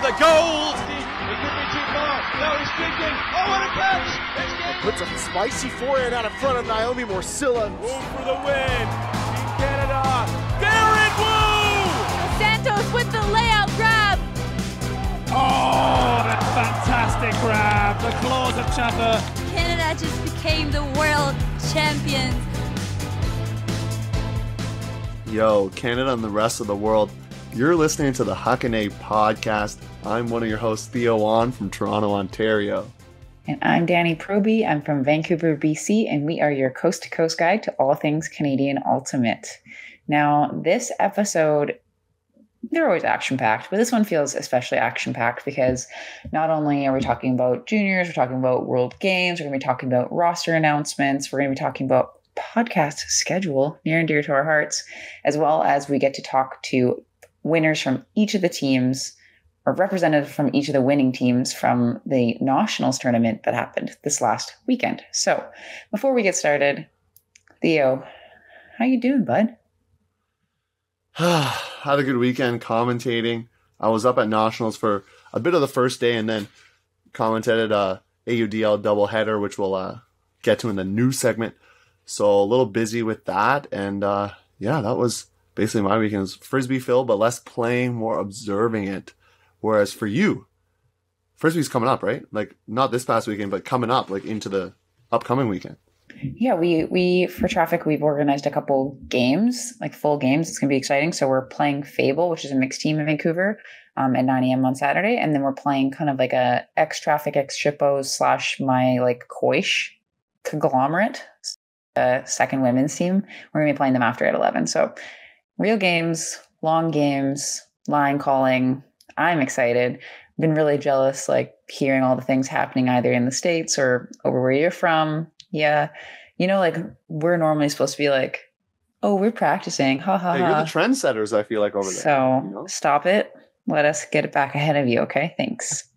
the gold. It could be too far. No, he's kicking. Oh, what a catch! Puts a spicy forehand out in front of Naomi Morcilla. Wu for the win. Team Canada. Darren Wu! Santos with the layout grab. Oh, that fantastic grab. The claws of Chaffer. Canada just became the world champions. Yo, Canada and the rest of the world. You're listening to the Huckin podcast. I'm one of your hosts, Theo On from Toronto, Ontario. And I'm Danie Proby. I'm from Vancouver, BC, and we are your coast-to-coast guide to all things Canadian Ultimate. Now, this episode, they're always action-packed, but this one feels especially action-packed because not only are we talking about juniors, we're talking about World Games, we're going to be talking about roster announcements, we're going to be talking about podcast schedule, near and dear to our hearts, as well as we get to talk to winners from each of the teams, or representatives from each of the winning teams from the Not-ionals tournament that happened this last weekend. So before we get started, Theo, how you doing, bud? Had a good weekend commentating. I was up at Nationals for a bit of the first day and then commentated AUDL doubleheader, which we'll get to in the news segment. So a little busy with that. And yeah, that was basically my weekend. It was Frisbee filled, but less playing, more observing it. Whereas for you, Frisbee's coming up, right? Like not this past weekend, but coming up, like into the upcoming weekend. Yeah, we for traffic, we've organized a couple games, like full games. It's going to be exciting. So we're playing Fable, which is a mixed team in Vancouver, at 9 a.m. on Saturday. And then we're playing kind of like a ex-traffic, ex-shippos / my like Koish conglomerate, second women's team. We're going to be playing them after at 11. So real games, long games, line calling. I'm excited. I've been really jealous, like hearing all the things happening either in the States or over where you're from. Yeah. You know, like we're normally supposed to be like, oh, we're practicing. Ha ha ha. You're the trendsetters, I feel like, over there. So you know? Stop it. Let us get it back ahead of you. Okay. Thanks.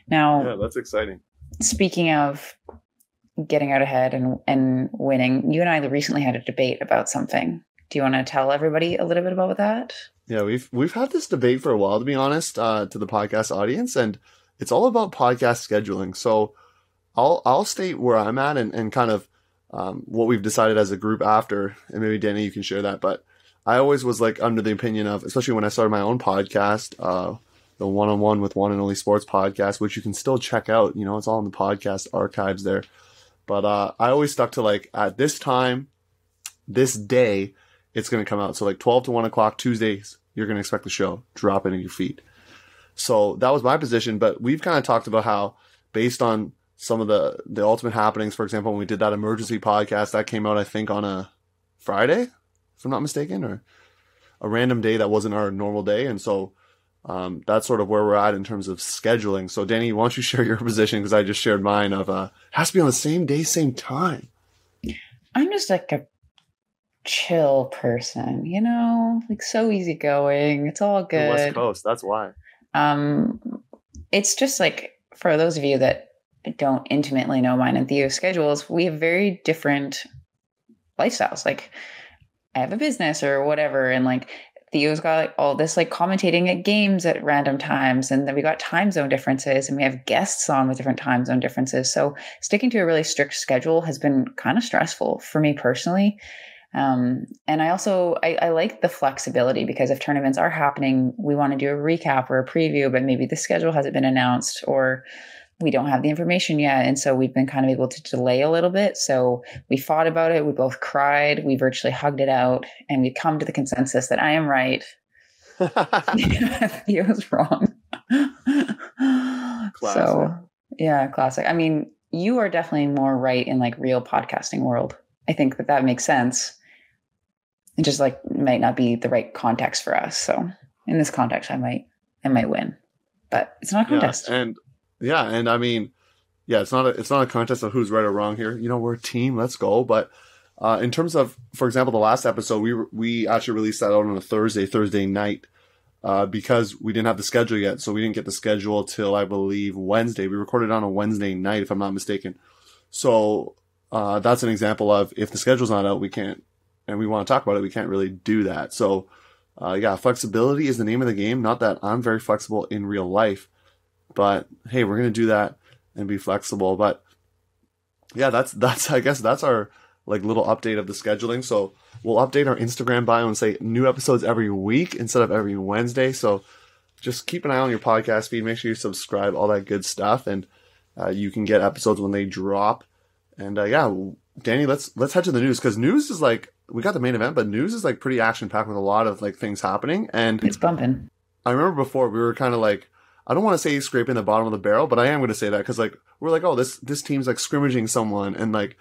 Now, yeah, that's exciting. Speaking of getting out ahead and winning, you and I recently had a debate about something. Do you want to tell everybody a little bit about that? Yeah, we've had this debate for a while, to be honest, to the podcast audience, and it's all about podcast scheduling. So I'll state where I'm at and kind of what we've decided as a group after, and maybe Danny, you can share that. But I always was like under the opinion of, especially when I started my own podcast, the One-on-One with One and Only Sports podcast, which you can still check out. You know, it's all in the podcast archives there. But I always stuck to like at this time, this day, it's going to come out. So like 12 to 1 o'clock Tuesdays, you're going to expect the show, drop it in your feed. So that was my position. But we've kind of talked about how based on some of the ultimate happenings, for example, when we did that emergency podcast, that came out, I think, on a Friday, if I'm not mistaken, or a random day that wasn't our normal day. And so that's sort of where we're at in terms of scheduling. So Danny, why don't you share your position? Because I just shared mine of has to be on the same day, same time. I'm just like a chill person, you know, like so easygoing. It's all good. The West Coast, that's why. It's just like for those of you that don't intimately know mine and Theo's schedules, we have very different lifestyles. Like I have a business or whatever, and like Theo's got like all this like commentating at games at random times, and then we got time zone differences, and we have guests on with different time zone differences. So sticking to a really strict schedule has been kind of stressful for me personally. And I also, I like the flexibility because if tournaments are happening, we want to do a recap or a preview, but maybe the schedule hasn't been announced or we don't have the information yet. And so we've been kind of able to delay a little bit. So we fought about it. We both cried. We virtually hugged it out, and we've come to the consensus that I am right. He was wrong. Classic. So yeah, classic. I mean, you are definitely more right in like real podcasting world. I think that makes sense. It just like might not be the right context for us. So in this context, I might win, but it's not a contest. And I mean, yeah, it's not a contest of who's right or wrong here. You know, we're a team. Let's go. But in terms of, for example, the last episode, we actually released that out on a Thursday night because we didn't have the schedule yet. So we didn't get the schedule till I believe Wednesday. We recorded on a Wednesday night, if I'm not mistaken. So that's an example of if the schedule's not out, we can't, and we want to talk about it, we can't really do that. So flexibility is the name of the game. Not that I'm very flexible in real life, but hey, we're going to do that and be flexible. But yeah, that's I guess that's our like little update of the scheduling. So we'll update our Instagram bio and say new episodes every week instead of every Wednesday. So just keep an eye on your podcast feed. Make sure you subscribe, all that good stuff, and you can get episodes when they drop. And Danie, let's head to the news, because news is like, we got the main event, but news is like pretty action packed with a lot of like things happening. And It's bumping. I remember before we were kind of like, I don't want to say scraping the bottom of the barrel, but I am going to say that because like we're like, oh, this team's like scrimmaging someone, and like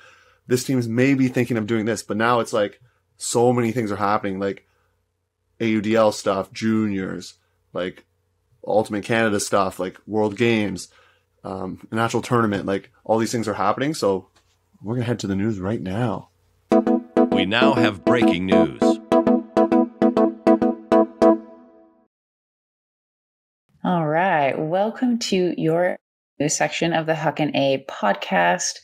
this team's maybe thinking of doing this, but now it's like so many things are happening, like AUDL stuff, juniors, like Ultimate Canada stuff, like World Games, a natural tournament, like all these things are happening. So we're gonna head to the news right now. We now have breaking news. All right. Welcome to your news section of the Huckin A podcast.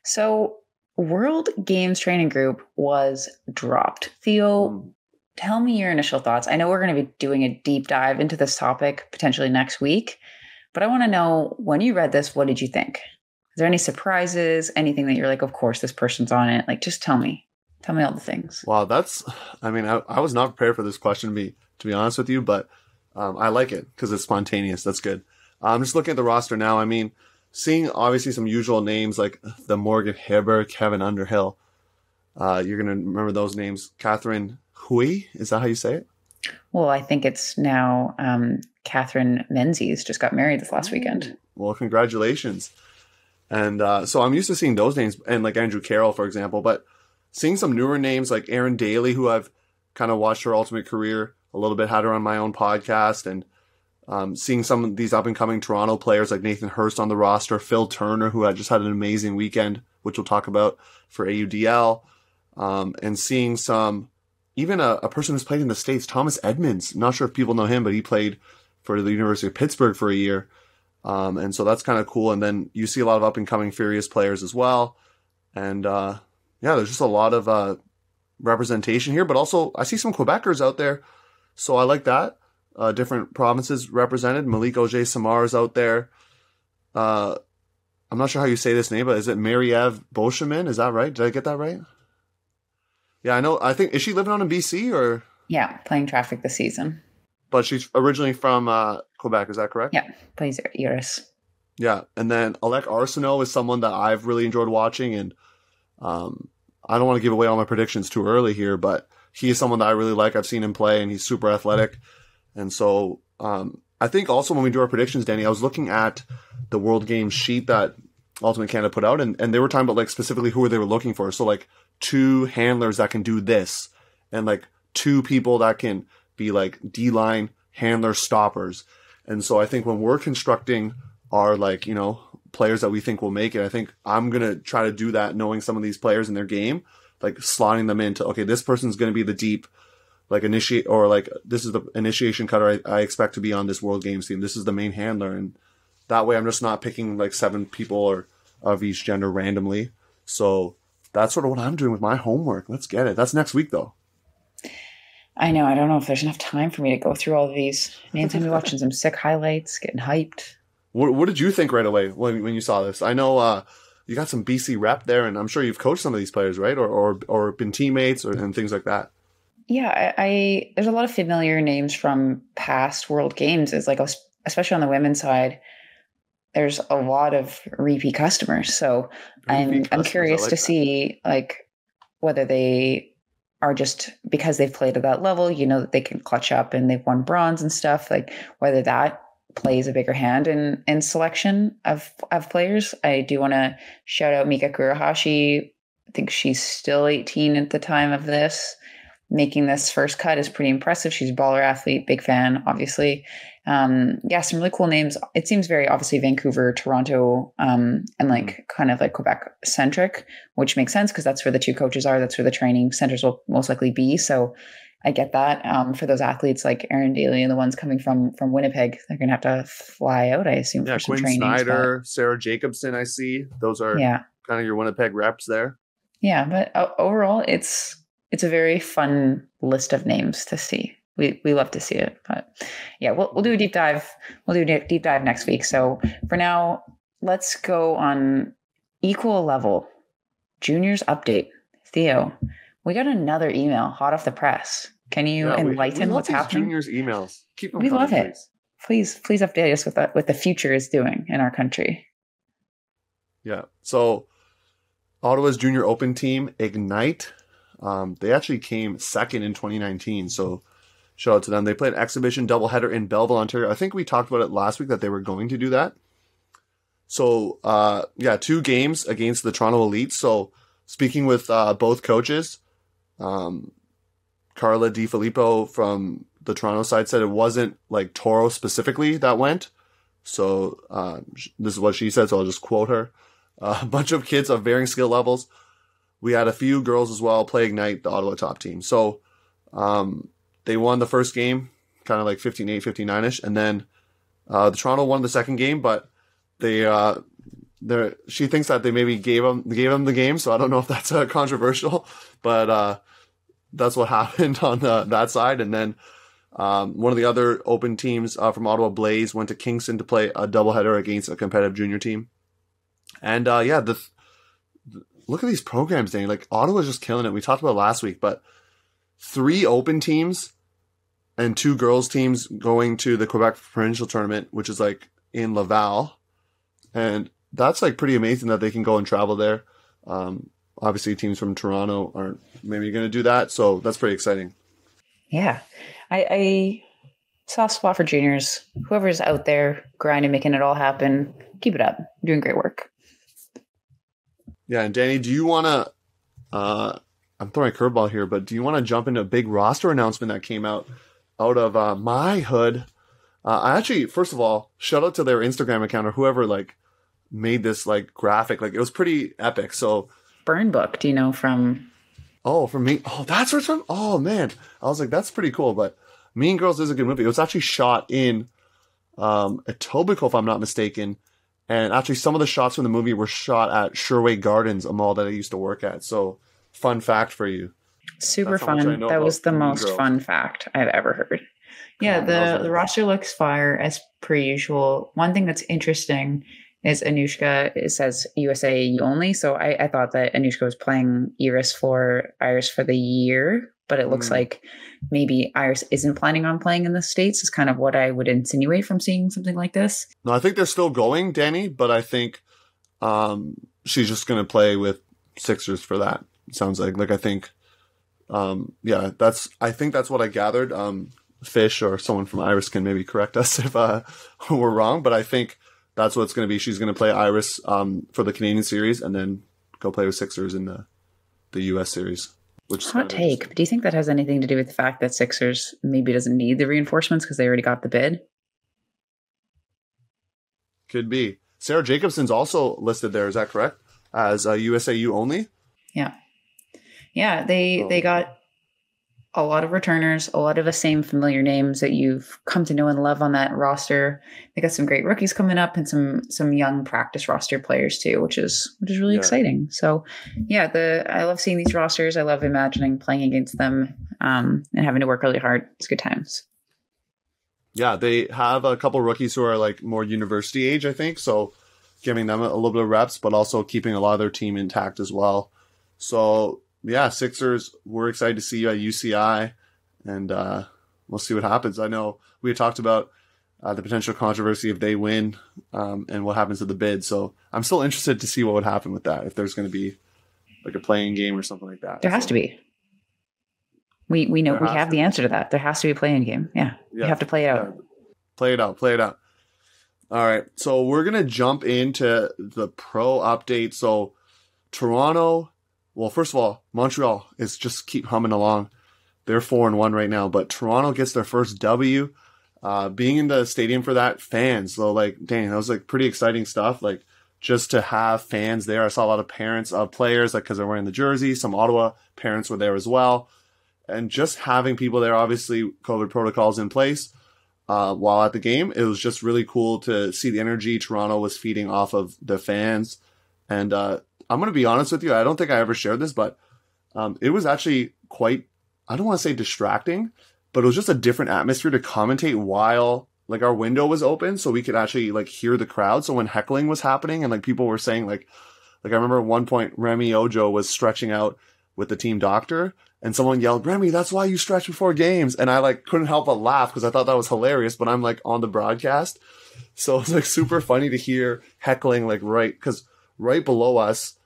So, World Games Training Group was dropped. Theo, tell me your initial thoughts. I know we're going to be doing a deep dive into this topic potentially next week, but I want to know, when you read this, what did you think? Is there any surprises? Anything that you're like, of course, this person's on it? Like, just tell me. Tell me all the things. Wow, I was not prepared for this question, to be honest with you, but I like it because it's spontaneous. That's good. I'm just looking at the roster now. I mean, seeing obviously some usual names like the Morgan Heber, Kevin Underhill. You're going to remember those names. Catherine Hui, is that how you say it? Well, I think it's now Catherine Menzies just got married this last weekend. Well, congratulations. And so I'm used to seeing those names, and like Andrew Carroll, for example, but seeing some newer names like Erin Daly, who I've kind of watched her ultimate career a little bit, had her on my own podcast, and seeing some of these up-and-coming Toronto players like Nathan Hurst on the roster, Phil Turner, who had just had an amazing weekend, which we'll talk about for AUDL, and seeing some, even a person who's played in the States, Thomas Edmonds. Not sure if people know him, but he played for the University of Pittsburgh for a year, and so that's kind of cool. And then you see a lot of up-and-coming Furious players as well, and there's just a lot of representation here, but also I see some Quebecers out there, so I like that. Different provinces represented. Malik Auger Samar is out there. I'm not sure how you say this name, but is it Marie-Ève Beauchemin? Is that right? Did I get that right? Yeah, I know. I think, is she living on in BC or? Yeah, playing traffic this season. But she's originally from Quebec, is that correct? Yeah, plays Iris. Yeah, and then Alec Arsenault is someone that I've really enjoyed watching, and I don't want to give away all my predictions too early here, but he is someone that I really like. I've seen him play, and he's super athletic. And so I think also when we do our predictions, Danie, I was looking at the World Games sheet that Ultimate Canada put out, and they were talking about like specifically who they were looking for. So like 2 handlers that can do this, and like 2 people that can be like D-line handler stoppers. And so I think when we're constructing our like, players that we think will make it, I think I'm going to try to do that, knowing some of these players in their game, like slotting them into, okay, this person's going to be the deep, like initiate, or like this is the initiation cutter I expect to be on this World Games team. This is the main handler. And that way I'm just not picking like 7 people or of each gender randomly. So that's sort of what I'm doing with my homework. Let's get it. That's next week though. I know. I don't know if there's enough time for me to go through all of these. Nancy, me watching some sick highlights, getting hyped. What did you think right away when you saw this? I know you got some BC rep there, and I'm sure you've coached some of these players, right? Or been teammates and things like that. Yeah, I there's a lot of familiar names from past World Games. It's like, especially on the women's side, there's a lot of repeat customers. So I'm curious to see like whether they are just because they've played at that level, that they can clutch up and they've won bronze and stuff, like whether that plays a bigger hand in selection of players. I do want to shout out Mika Kurohashi. I think she's still 18 at the time of this. Making this first cut is pretty impressive. She's a baller athlete, big fan, obviously. Some really cool names. It seems very obviously Vancouver, Toronto, and like kind of like Quebec centric, which makes sense because that's where the 2 coaches are. That's where the training centers will most likely be. So I get that. For those athletes like Erin Daly and the ones coming from Winnipeg, they're going to have to fly out, I assume, for some Quinn training. Snyder, Sarah Jacobson, I see. Those are kind of your Winnipeg reps there. Yeah, but overall, it's a very fun list of names to see. we love to see it. But yeah, we'll do a deep dive. We'll do a deep dive next week. So for now, let's go on equal level. Juniors update. Theo, we got another email hot off the press. Can you enlighten what's happening? Juniors emails. Keep them we coming, love it. Please update us with what the future is doing in our country. Yeah. So Ottawa's Junior Open team, Ignite, they actually came second in 2019. So shout out to them. They played an exhibition doubleheader in Belleville, Ontario. I think we talked about it last week that they were going to do that. So, 2 games against the Toronto Elite. So speaking with both coaches, Carla DiFilippo from the Toronto side said it wasn't like Toro specifically that went. So this is what she said, so I'll just quote her. A bunch of kids of varying skill levels. We had a few girls as well play Ignite, the Ottawa top team. So they won the first game, kind of like 15-8, 15-9-ish. And then the Toronto won the second game, but she thinks that they maybe gave them the game. So I don't know if that's controversial, but that's what happened on that side. And then one of the other open teams from Ottawa, Blaze, went to Kingston to play a doubleheader against a competitive junior team. And look at these programs, Danny. Like Ottawa's just killing it. We talked about it last week, but 3 open teams and 2 girls teams going to the Quebec Provincial Tournament, which is like in Laval. And that's like pretty amazing that they can go and travel there. Obviously teams from Toronto aren't maybe going to do that. So that's pretty exciting. Yeah. I soft spot for juniors. Whoever's out there grinding, making it all happen, keep it up. You're doing great work. Yeah, and Danny, do you want to, I'm throwing a curveball here, but do you want to jump into a big roster announcement that came out of my hood? I actually, first of all, shout out to their Instagram account or whoever like made this like graphic. Like it was pretty epic. So Burn Book, do you know from? Oh, from me. Oh, that's where it's from. Oh man, I was like, that's pretty cool. But Mean Girls is a good movie. It was actually shot in Etobicoke, if I'm not mistaken. And actually, some of the shots from the movie were shot at Sherway Gardens, a mall that I used to work at. So, fun fact for you. Super fun. That was the most fun fact I've ever heard. Yeah, the roster looks fire as per usual. One thing that's interesting is Anushka, it says USA only. So I thought that Anushka was playing Iris for the year, but it looks like maybe Iris isn't planning on playing in the States is kind of what I would insinuate from seeing something like this. No, I think they're still going, Danny, but I think she's just going to play with Sixers for that. It sounds like I think, I think that's what I gathered. Fish or someone from Iris can maybe correct us if we're wrong, but I think that's what it's going to be. She's going to play Iris for the Canadian series and then go play with Sixers in the US series. Which hot take. But do you think that has anything to do with the fact that Sixers maybe doesn't need the reinforcements because they already got the bid? Could be. Sarah Jacobson's also listed there. Is that correct? As USAU only? Yeah. Yeah. They got a lot of returners, a lot of the same familiar names that you've come to know and love on that roster. They got some great rookies coming up and some young practice roster players too, which is really exciting. So I love seeing these rosters. I love imagining playing against them and having to work really hard. It's good times. Yeah, they have a couple rookies who are like more university age, I think. So giving them a little bit of reps, but also keeping a lot of their team intact as well. So yeah, Sixers, we're excited to see you at UCI, and we'll see what happens. I know we had talked about the potential controversy if they win and what happens to the bid. So I'm still interested to see what would happen with that, if there's going to be like a playing game or something like that. There has to be. We know we have the answer to that. There has to be a playing game. Yeah. You have to play it out. Yeah. Play it out. All right. So we're going to jump into the pro update. So Toronto... Well, first of all, Montreal is just keep humming along. They're 4-1 right now, but Toronto gets their first W. Being in the stadium for that, fans. So, dang, that was pretty exciting stuff. Just to have fans there. I saw a lot of parents of players, because they're wearing the jersey. Some Ottawa parents were there as well. And just having people there, obviously, COVID protocols in place while at the game. It was just really cool to see the energy Toronto was feeding off of the fans. And, I'm going to be honest with you. I don't think I ever shared this, but it was actually quite, I don't want to say distracting, but it was just a different atmosphere to commentate while like our window was open, so we could actually like hear the crowd. So when heckling was happening and like people were saying like I remember at one point Remy Ojo was stretching out with the team doctor, and someone yelled, "Remy, that's why you stretch before games." And I like couldn't help but laugh because I thought that was hilarious, but I'm like on the broadcast. So it's like super funny to hear heckling like because right below us,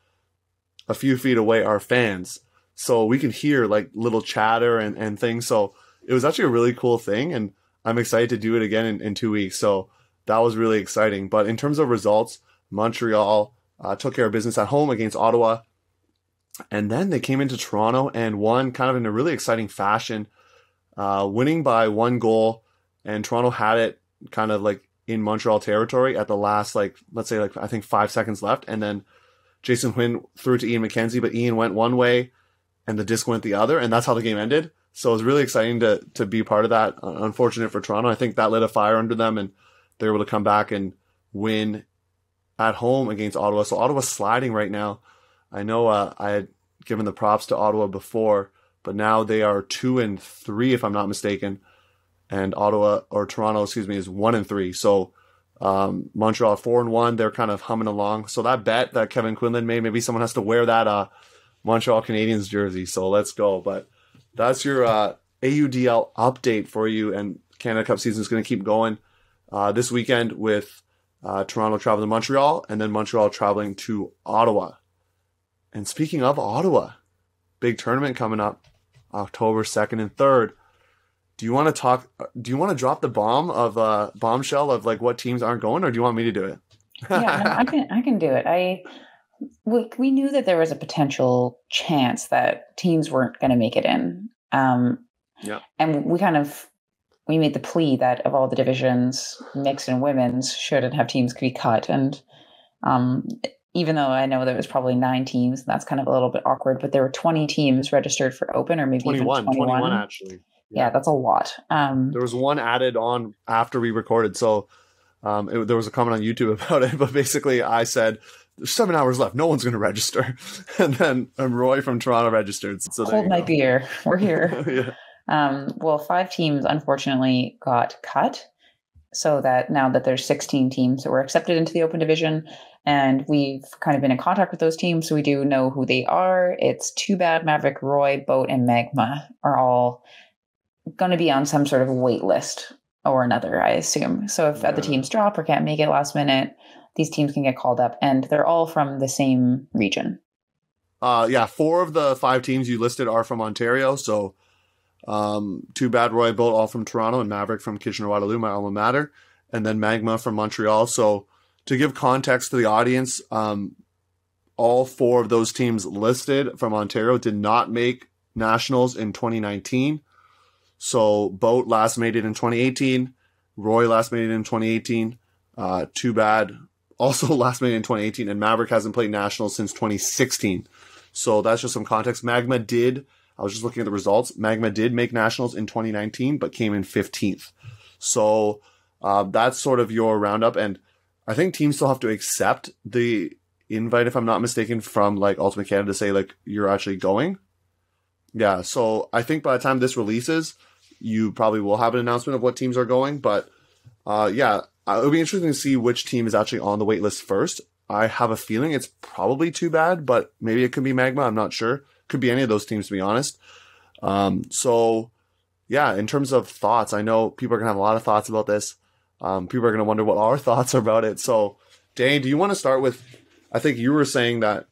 a few feet away, are fans. So we could hear like little chatter and things. So it was actually a really cool thing, and I'm excited to do it again in 2 weeks. So that was really exciting. But in terms of results, Montreal took care of business at home against Ottawa. And then they came into Toronto and won kind of in a really exciting fashion, winning by 1 goal. And Toronto had it kind of like in Montreal territory at the last, like, let's say, like, I think 5 seconds left. And then Jason Huynh threw it to Ian McKenzie, but Ian went one way and the disc went the other. And that's how the game ended. So it was really exciting to be part of that. Unfortunate for Toronto. I think that lit a fire under them, and they were able to come back and win at home against Ottawa. So Ottawa's sliding right now. I know I had given the props to Ottawa before, but now they are 2-3 if I'm not mistaken, and Toronto, is 1-3. So Montreal 4-1. They're kind of humming along. So that bet that Kevin Quinlan made, maybe someone has to wear that Montreal Canadiens jersey. So let's go. But that's your AUDL update for you, and Canada Cup season is going to keep going this weekend with Toronto traveling to Montreal, and then Montreal traveling to Ottawa. And speaking of Ottawa, big tournament coming up, October 2nd and 3rd. Do you want to drop the bombshell of like what teams aren't going, or do you want me to do it? Yeah, no, I can do it. We knew that there was a potential chance that teams weren't going to make it in. Yeah. And we made the plea that of all the divisions, mixed and women's shouldn't have teams be cut. And even though I know there was probably 9 teams, that's kind of a little bit awkward, but there were 20 teams registered for open, or maybe 21, even 21 actually. Yeah, that's a lot. There was one added on after we recorded. So there was a comment on YouTube about it, but basically I said, there's 7 hours left. No one's going to register. And then Roy from Toronto registered. So hold my beer. We're here. Yeah. Well, 5 teams unfortunately got cut, so that now that there's 16 teams that were accepted into the open division, and we've kind of been in contact with those teams, so we do know who they are. It's Too Bad, Maverick, Roy, Boat, and Magma are all going to be on some sort of wait list or another, I assume. So if the teams drop or can't make it last minute, these teams can get called up, and they're all from the same region. 4 of the 5 teams you listed are from Ontario. So Too Bad, Roy, Boat, all from Toronto, and Maverick from Kitchener-Waterloo, my alma mater, and then Magma from Montreal. So to give context to the audience, all 4 of those teams listed from Ontario did not make nationals in 2019. So Boat last made it in 2018. Roy last made it in 2018. Too Bad also last made it in 2018. And Maverick hasn't played nationals since 2016. So that's just some context. Magma did. I was just looking at the results. Magma did make nationals in 2019, but came in 15th. So that's sort of your roundup. And I think teams still have to accept the invite, if I'm not mistaken, from like Ultimate Canada to say like you're actually going. Yeah. So I think by the time this releases, you probably will have an announcement of what teams are going. But it'll be interesting to see which team is actually on the wait list first. I have a feeling it's probably Too Bad, but maybe it could be Magma. I'm not sure. Could be any of those teams, to be honest. In terms of thoughts, I know people are going to have a lot of thoughts about this. People are going to wonder what our thoughts are about it. So, Dane, do you want to start with, I think you were saying that,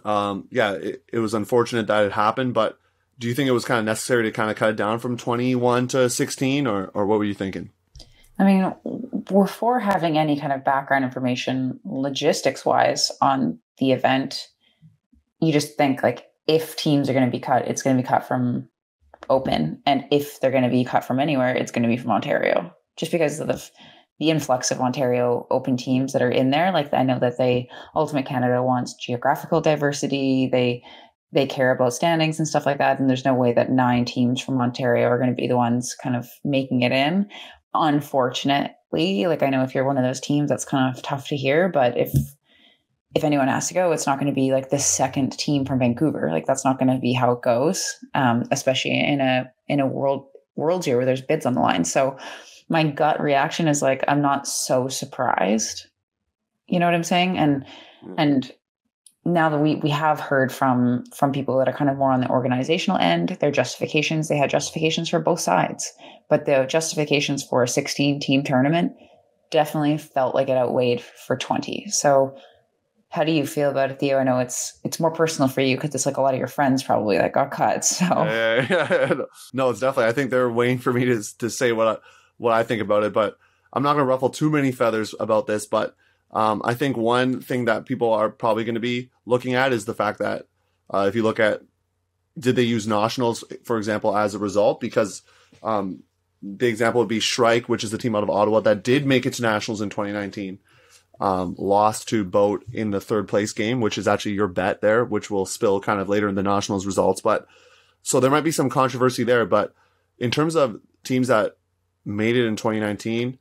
it was unfortunate that it happened, but do you think it was kind of necessary to kind of cut it down from 21 to 16, or what were you thinking? I mean, before having any kind of background information, logistics-wise, on the event, you just think, like, if teams are going to be cut, it's going to be cut from open. And if they're going to be cut from anywhere, it's going to be from Ontario. Just because of the influx of Ontario open teams that are in there. Like, I know that Ultimate Canada wants geographical diversity. They care about standings and stuff like that. And there's no way that 9 teams from Ontario are going to be the ones kind of making it in. Unfortunately, like, I know if you're one of those teams, that's kind of tough to hear, but if anyone has to go, it's not going to be like the second team from Vancouver. Like, that's not going to be how it goes. Especially in a world Worlds year where there's bids on the line. So my gut reaction is like, I'm not so surprised. You know what I'm saying? And now that we have heard from people that are kind of more on the organizational end, their justifications, they had justifications for both sides, but the justifications for a 16 team tournament definitely felt like it outweighed for 20. So how do you feel about it, Theo? I know it's more personal for you because it's like a lot of your friends probably that got cut. So no, it's definitely, I think they're waiting for me to say what I think about it, but I'm not going to ruffle too many feathers about this. But I think one thing that people are probably going to be looking at is the fact that if you look at, did they use nationals, for example, as a result? Because the example would be Shrike, which is the team out of Ottawa that did make it to nationals in 2019. Lost to Boat in the third place game, which is actually your bet there, which will spill kind of later in the nationals results. But so there might be some controversy there. But in terms of teams that made it in 2019,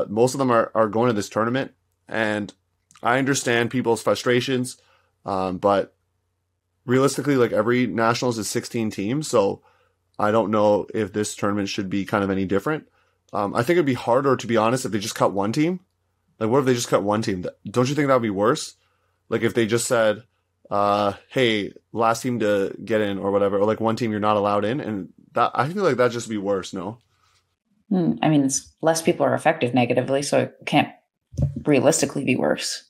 most of them are going to this tournament. And I understand people's frustrations, but realistically, like every nationals is 16 teams. So I don't know if this tournament should be kind of any different. I think it'd be harder, to be honest, if they just cut one team. Like, what if they just cut one team? Don't you think that would be worse? Like, if they just said, hey, last team to get in or whatever, or like one team you're not allowed in. And that, I feel like that'd just be worse, no? I mean, less people are affected negatively, so it can't realistically be worse.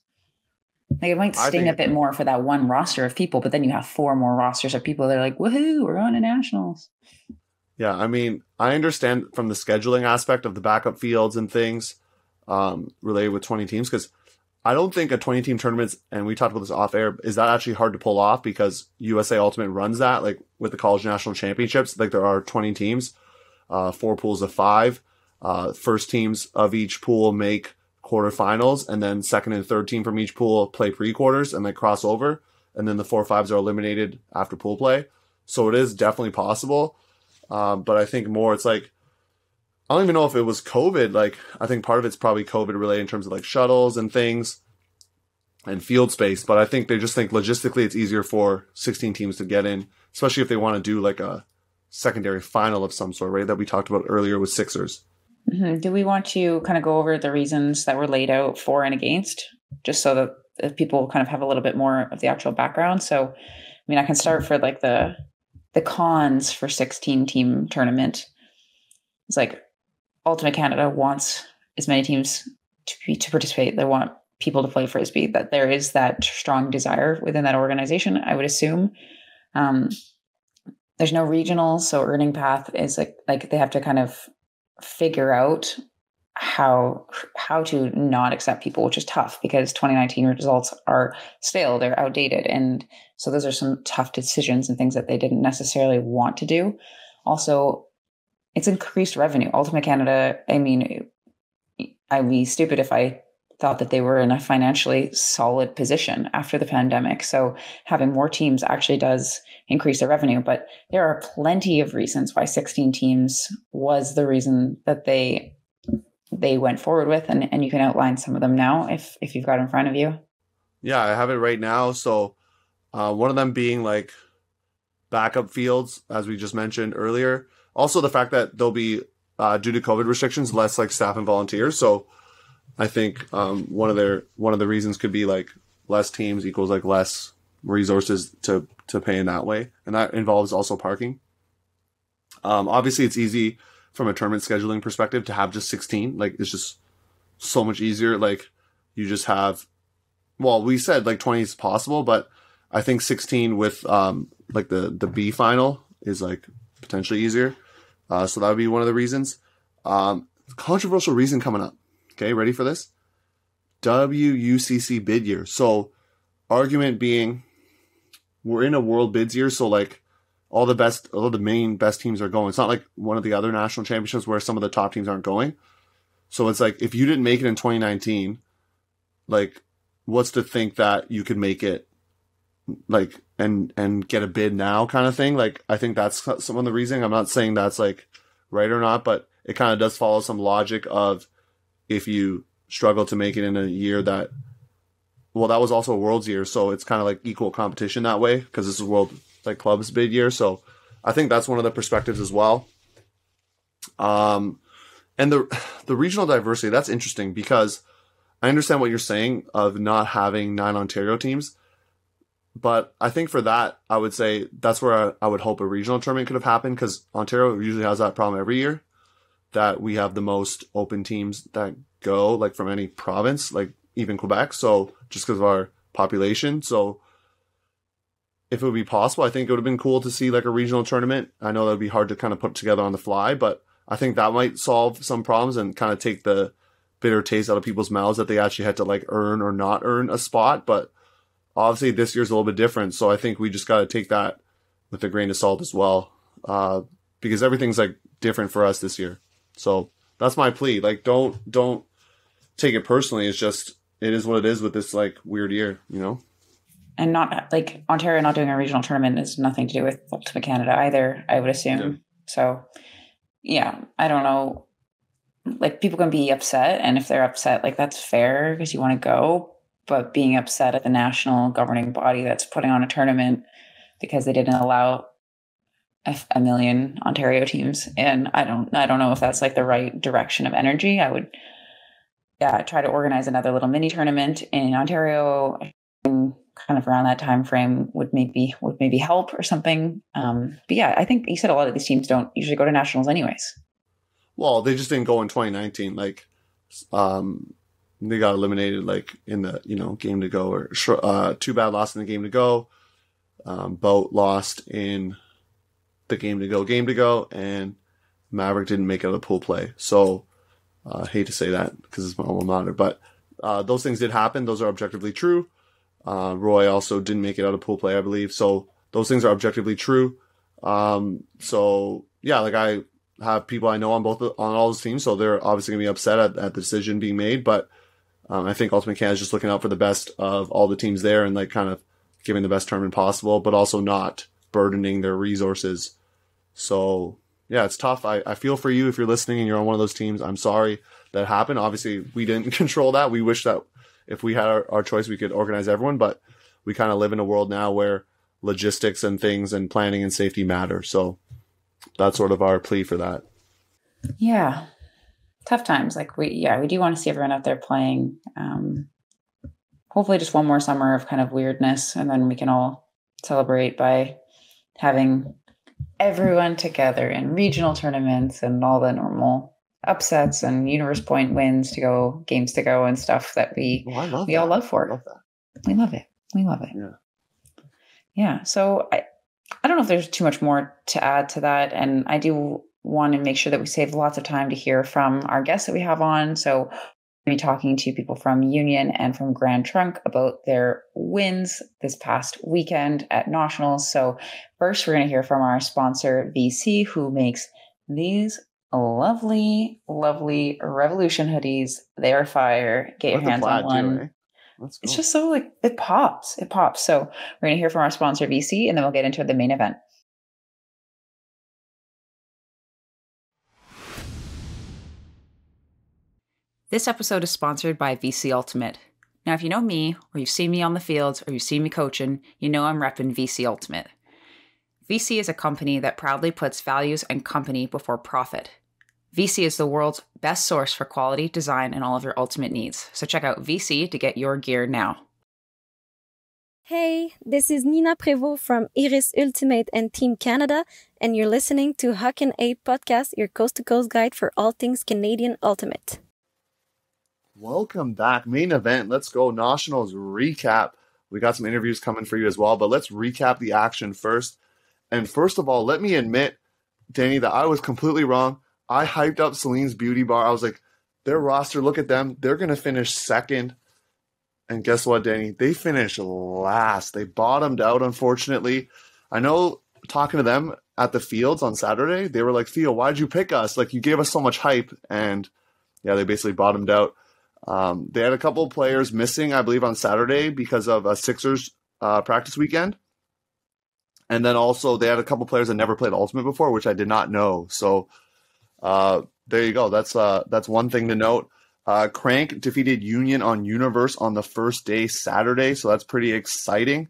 Like, it might sting a bit more for that one roster of people, but then you have 4 more rosters of people that are like, woohoo, we're going to nationals. Yeah, I mean, I understand from the scheduling aspect of the backup fields and things related with 20 teams, because I don't think a 20-team tournament, and we talked about this off air, is that actually hard to pull off because USA Ultimate runs that, like with the college national championships, like there are 20 teams, 4 pools of 5. First teams of each pool make quarterfinals, and then second and third team from each pool play pre-quarters and they cross over, and then the 4-5s are eliminated after pool play. So it is definitely possible. But I think more it's like, I don't even know if it was COVID. Like, I think part of it's probably COVID related in terms of like shuttles and things and field space. But I think they just think logistically it's easier for 16 teams to get in, especially if they want to do like a secondary final of some sort, right? That we talked about earlier with Sixers. Mm-hmm. Do we want to kind of go over the reasons that were laid out for and against, just so that people kind of have a little bit more of the actual background? So, I mean, I can start for like the cons for 16 team tournament. It's like Ultimate Canada wants as many teams to participate. They want people to play Frisbee, that there is that strong desire within that organization, I would assume. There's no regionals, so earning path is like they have to kind of figure out how to not accept people, which is tough because 2019 results are stale, they're outdated. And so those are some tough decisions and things that they didn't necessarily want to do. Also, it's increased revenue. Ultimate Canada, I mean, I'd be stupid if I thought that they were in a financially solid position after the pandemic. So having more teams actually does increase their revenue, but there are plenty of reasons why 16 teams was the reason that they went forward with, and you can outline some of them now if you've got it in front of you. Yeah, I have it right now. So one of them being like backup fields, as we just mentioned earlier. Also the fact that there'll be, due to COVID restrictions, less like staff and volunteers. So I think one of the reasons could be like less teams equals like less resources to pay in that way. And that involves also parking. Obviously it's easy from a tournament scheduling perspective to have just 16. Like, it's just so much easier. Like, you just have, well, we said like 20 is possible, but I think 16 with like the B final is like potentially easier. So that would be one of the reasons. Controversial reason coming up. Okay, ready for this? WUCC bid year. So argument being, we're in a world bids year, so like all the main best teams are going. It's not like one of the other national championships where some of the top teams aren't going. So it's like, if you didn't make it in 2019, like, what's to think that you could make it, like, and get a bid now kind of thing? Like, I think that's some of the reasoning. I'm not saying that's like right or not, but it kind of does follow some logic of, if you struggle to make it in a year that, well, that was also a World's year, so it's kind of like equal competition that way, because this is World like clubs bid year. So I think that's one of the perspectives as well. And the regional diversity, that's interesting because I understand what you're saying of not having 9 Ontario teams. But I think for that, I would say that's where I would hope a regional tournament could have happened, because Ontario usually has that problem every year, that we have the most open teams that go, like, from any province, like even Quebec. So just because of our population. So if it would be possible, I think it would have been cool to see like a regional tournament. I know that would be hard to kind of put together on the fly, but I think that might solve some problems and kind of take the bitter taste out of people's mouths that they actually had to like earn or not earn a spot. But obviously this year's a little bit different. So I think we just got to take that with a grain of salt as well. Because everything's like different for us this year. So that's my plea. Like, don't take it personally. It's just, it is what it is with this like weird year, you know? And not like Ontario not doing a regional tournament is nothing to do with Ultimate Canada either, I would assume. Yeah. So yeah, I don't know. Like, people can be upset, and if they're upset, like, that's fair because you want to go. But being upset at the national governing body that's putting on a tournament because they didn't allow a million Ontario teams, and I don't know if that's like the right direction of energy. I would try to organize another little mini tournament in Ontario, kind of around that time frame would maybe help or something. But yeah, I think you said a lot of these teams don't usually go to nationals anyways. Well, they just didn't go in 2019. Like, they got eliminated like in the, game to go, or Too Bad lost in the game to go. Boat lost in the game to go, and Maverick didn't make it out of pool play. So I hate to say that because it's my alma mater, but those things did happen. Those are objectively true. Roy also didn't make it out of pool play, I believe. So those things are objectively true. So yeah, like, I have people I know on all those teams, so they're obviously gonna be upset at the decision being made. But I think Ultimate Canada is just looking out for the best of all the teams there and like kind of giving the best tournament possible, but also not burdening their resources. So yeah, it's tough. I feel for you if you're listening and you're on one of those teams. I'm sorry that happened. Obviously, we didn't control that. We wish that if we had our choice, we could organize everyone, but we kind of live in a world now where logistics and things and planning and safety matter. So that's sort of our plea for that. Yeah. Tough times. Like, we do want to see everyone out there playing. Hopefully just one more summer of kind of weirdness, and then we can all celebrate by having everyone together in regional tournaments and all the normal upsets and universe point wins to go, games to go, and stuff that we all love for. I love that. We love it. Yeah. So I don't know if there's too much more to add to that, and I do want to make sure that we save lots of time to hear from our guests that we have on. So we'll be talking to people from Union and from Grand Trunk about their wins this past weekend at Nationals. So first, we're going to hear from our sponsor, VC, who makes these lovely, lovely Revolution hoodies. They are fire. Get your hands on one. Too, eh? Cool. It's just so, like, it pops. So we're going to hear from our sponsor, VC, and then we'll get into the main event. This episode is sponsored by VC Ultimate. Now, if you know me, or you've seen me on the fields, or you've seen me coaching, you know I'm repping VC Ultimate. VC is a company that proudly puts values and company before profit. VC is the world's best source for quality, design, and all of your ultimate needs. So check out VC to get your gear now. Hey, this is Nina Prévost from Iris Ultimate and Team Canada, and you're listening to Huckin Podcast, your coast-to-coast guide for all things Canadian Ultimate. Welcome back. Main event. Let's go. Nationals recap. We got some interviews coming for you as well, but let's recap the action first. And first of all, let me admit, Danny, that I was completely wrong. I hyped up Celine's Beauty Bar. I was like, their roster, look at them. They're going to finish second. And guess what, Danny? They finished last. They bottomed out, unfortunately. I know, talking to them at the fields on Saturday, they were like, Theo, why'd you pick us? Like, you gave us so much hype. And yeah, they basically bottomed out. They had a couple of players missing, I believe, on Saturday because of a Sixers practice weekend. And then also they had a couple of players that never played Ultimate before, which I did not know. So there you go. That's one thing to note. Crank defeated Union on Universe on the first day, Saturday. So that's pretty exciting.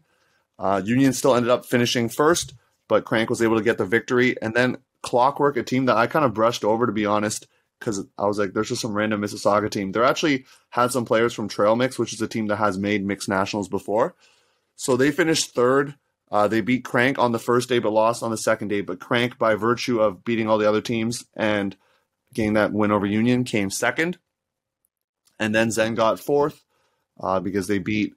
Union still ended up finishing first, but Crank was able to get the victory. And then Clockwork, a team that I kind of brushed over, to be honest, because I was like, there's just some random Mississauga team. They're actually had some players from Trail Mix, which is a team that has made mixed nationals before. So they finished third. They beat Crank on the first day, but lost on the second day. But Crank, by virtue of beating all the other teams and getting that win over Union, came second. And then Zen got fourth because they beat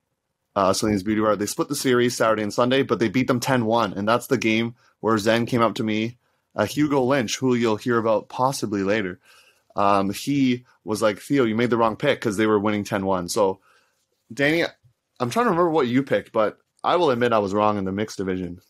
Celine's Beauty Bar. They split the series Saturday and Sunday, but they beat them 10-1. And that's the game where Zen came up to me. Hugo Lynch, who you'll hear about possibly later. He was like, Theo, you made the wrong pick because they were winning 10-1. So, Danie, I'm trying to remember what you picked, but I will admit I was wrong in the mixed division.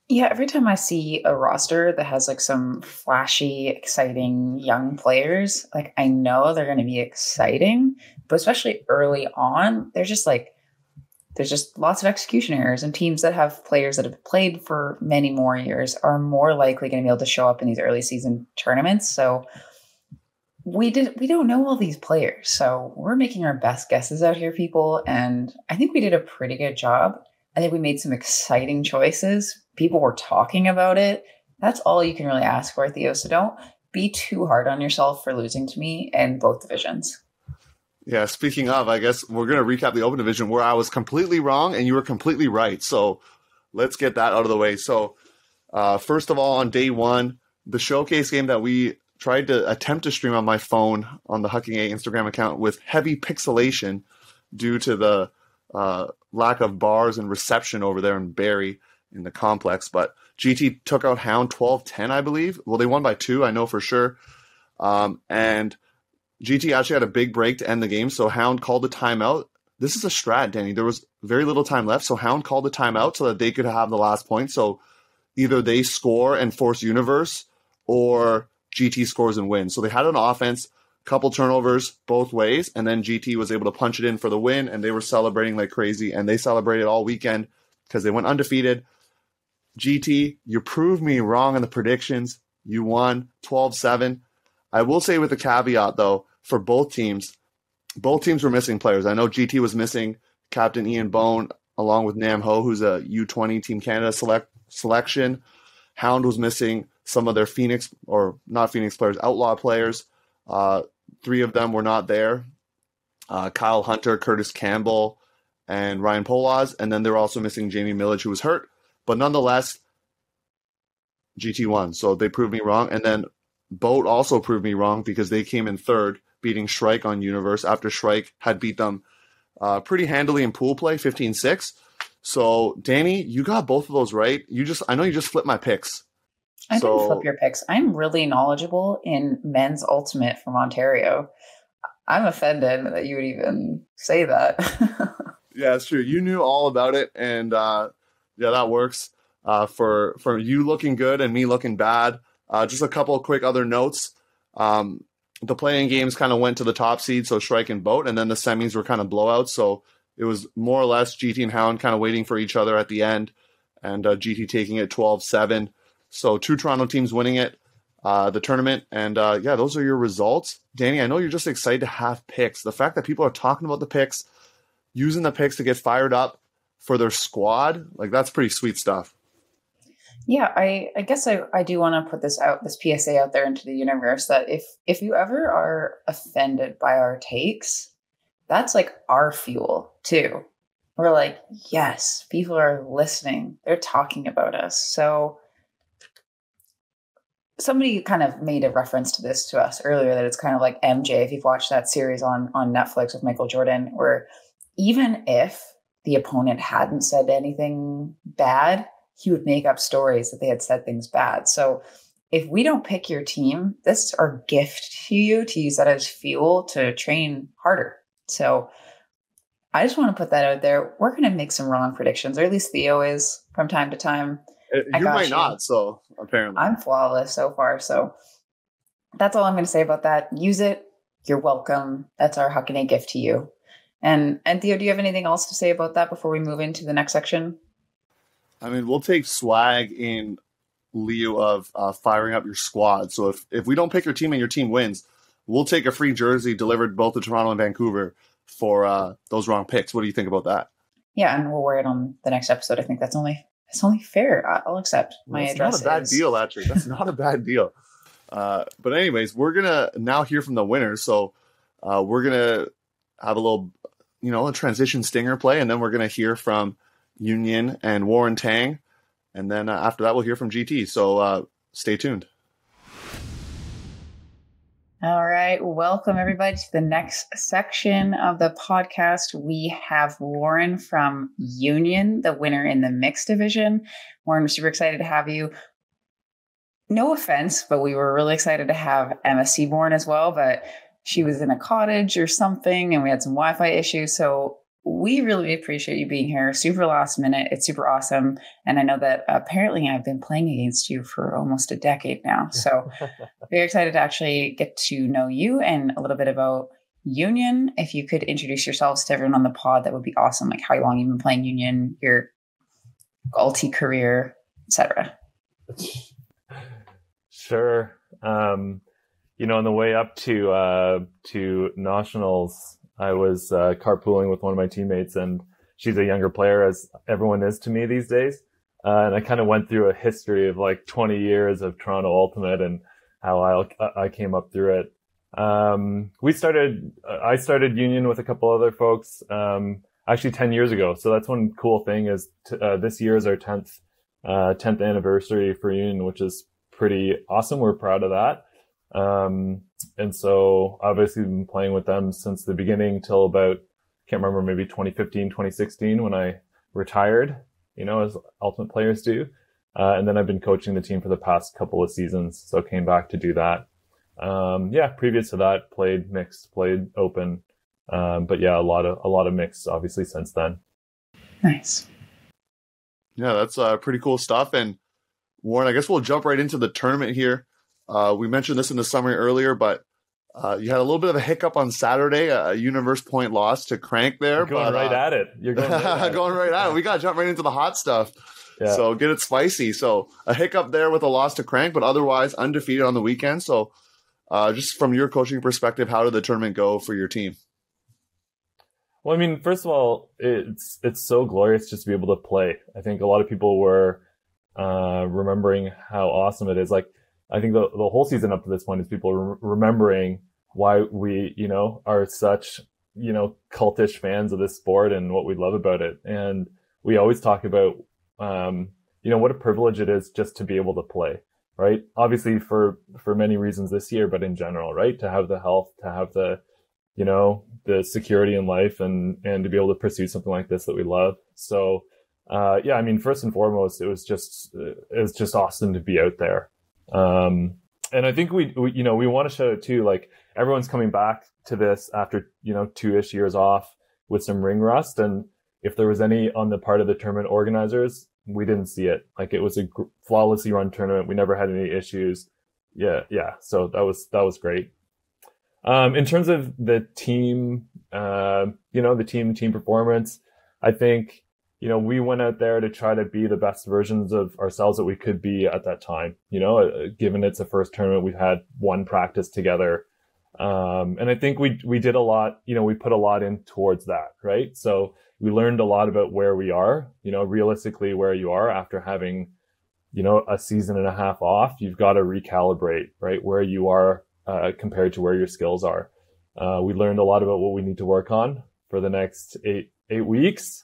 Yeah, every time I see a roster that has like some flashy, exciting young players, like I know they're going to be exciting, but especially early on, there's just lots of execution errors, and teams that have players that have played for many more years are more likely going to be able to show up in these early season tournaments. So we don't know all these players. So we're making our best guesses out here, people. And I think we did a pretty good job. I think we made some exciting choices. People were talking about it. That's all you can really ask for, Theo. So don't be too hard on yourself for losing to me in both divisions. Yeah, speaking of, I guess we're going to recap the Open Division where I was completely wrong and you were completely right. So let's get that out of the way. So first of all, on day one, the showcase game that we tried to attempt to stream on my phone on the Huckin A Instagram account with heavy pixelation due to the lack of bars and reception over there in Barrie in the complex. But GT took out Hound 12-10, I believe. Well, they won by 2, I know for sure. And GT actually had a big break to end the game, so Hound called a timeout. This is a strat, Danie. There was very little time left, so Hound called a timeout so that they could have the last point. So either they score and force Universe, or GT scores and wins. So they had an offense, couple turnovers both ways, and then GT was able to punch it in for the win, and they were celebrating like crazy, and they celebrated all weekend because they went undefeated. GT, you proved me wrong in the predictions. You won 12-7. I will say with a caveat, though, for both teams were missing players. I know GT was missing Captain Ian Bone along with Nam Ho, who's a U20 Team Canada selection. Hound was missing some of their Phoenix, or not Phoenix players, Outlaw players. 3 of them were not there. Kyle Hunter, Curtis Campbell, and Ryan Polaz. And then they're also missing Jamie Millage, who was hurt. But nonetheless, GT won. So they proved me wrong. And then Boat also proved me wrong because they came in third, beating Shrike on Universe after Shrike had beat them pretty handily in pool play, 15-6. So, Danie, you got both of those right. I know you just flipped my picks. I didn't flip your picks. I'm really knowledgeable in men's ultimate from Ontario. I'm offended that you would even say that. Yeah, it's true. You knew all about it, and yeah, that works. For you looking good and me looking bad. Just a couple of quick other notes. The playing games kind of went to the top seed, so Shrike and Boat, and then the semis were kind of blowouts. So it was more or less GT and Hound kind of waiting for each other at the end, and GT taking it 12-7. So 2 Toronto teams winning it, the tournament. And yeah, those are your results. Danie, I know you're just excited to have picks. The fact that people are talking about the picks, using the picks to get fired up for their squad, like that's pretty sweet stuff. Yeah, I guess I do want to put this PSA out there into the universe that if you ever are offended by our takes, that's like our fuel too. We're like, yes, people are listening. They're talking about us. So somebody kind of made a reference to this to us earlier, that it's kind of like MJ, if you've watched that series on Netflix with Michael Jordan, where even if the opponent hadn't said anything bad, he would make up stories that they had said things bad. So if we don't pick your team, this is our gift to you to use that as fuel to train harder. So I just want to put that out there. We're going to make some wrong predictions, or at least Theo is from time to time. You might not, so apparently. I'm flawless so far. So that's all I'm going to say about that. Use it. You're welcome. That's our Huckin A gift to you. And Theo, do you have anything else to say about that before we move into the next section? I mean, we'll take swag in lieu of firing up your squad. So if we don't pick your team and your team wins, we'll take a free jersey delivered both to Toronto and Vancouver for those wrong picks. What do you think about that? Yeah, and we'll wear it on the next episode. I think that's only It's only fair. I'll accept my address. That's not a bad deal, actually. That's not a bad deal. But anyways, we're going to now hear from the winners. So we're going to have a little, a transition stinger play, and then we're going to hear from Union and Warren Tang. And then after that, we'll hear from GT. So stay tuned. All right. Welcome, everybody, to the next section of the podcast. We have Warren from Union, the winner in the mixed division. Warren, we're super excited to have you. No offense, but we were really excited to have Emma Seaborn as well, but she was in a cottage or something, and we had some Wi-Fi issues. So we really appreciate you being here. Super last minute. It's super awesome. And I know that apparently I've been playing against you for almost a decade now. So very excited to actually get to know you and a little bit about Union. If you could introduce yourselves to everyone on the pod, that would be awesome. Like how long you've been playing Union, your ulti career, etc. Sure. On the way up to nationals, I was carpooling with one of my teammates, and she's a younger player, as everyone is to me these days. And I kind of went through a history of like 20 years of Toronto Ultimate and how I came up through it. I started Union with a couple other folks, actually 10 years ago. So that's one cool thing is this year is our 10th anniversary for Union, which is pretty awesome. We're proud of that. And so obviously we've been playing with them since the beginning till about, can't remember, maybe 2015, 2016 when I retired, as ultimate players do. And then I've been coaching the team for the past couple of seasons. So came back to do that. Previous to that, played mixed, played open. But yeah, a lot of mixed obviously since then. Nice. Yeah, that's pretty cool stuff. And Warren, I guess we'll jump right into the tournament here. We mentioned this in the summary earlier, but you had a little bit of a hiccup on Saturday, a universe point loss to Crank there. You're going right at it. You're going right at it. Going right at it. We got to jump right into the hot stuff. Yeah. So get it spicy. So a hiccup there with a loss to Crank, but otherwise undefeated on the weekend. So just from your coaching perspective, how did the tournament go for your team? Well, I mean, first of all, it's so glorious just to be able to play. I think a lot of people were remembering how awesome it is. Like, I think the whole season up to this point is people remembering why we, are such, cultish fans of this sport and what we love about it. And we always talk about, what a privilege it is just to be able to play, right? Obviously for many reasons this year, but in general, right? To have the health, to have the, the security in life and to be able to pursue something like this that we love. So, first and foremost, it was just awesome to be out there. And I think we want to show it too, like everyone's coming back to this after, 2-ish years off with some ring rust. And if there was any on the part of the tournament organizers, we didn't see it. Like it was a flawlessly run tournament. We never had any issues. Yeah. So that was great. In terms of the team, the team performance, I think, we went out there to try to be the best versions of ourselves that we could be at that time. Given it's the first tournament, we've had one practice together. And I think we did a lot, we put a lot in towards that, right? So we learned a lot about where we are, realistically where you are after having, a season and a half off. You've got to recalibrate, right? Where you are compared to where your skills are. We learned a lot about what we need to work on for the next eight weeks.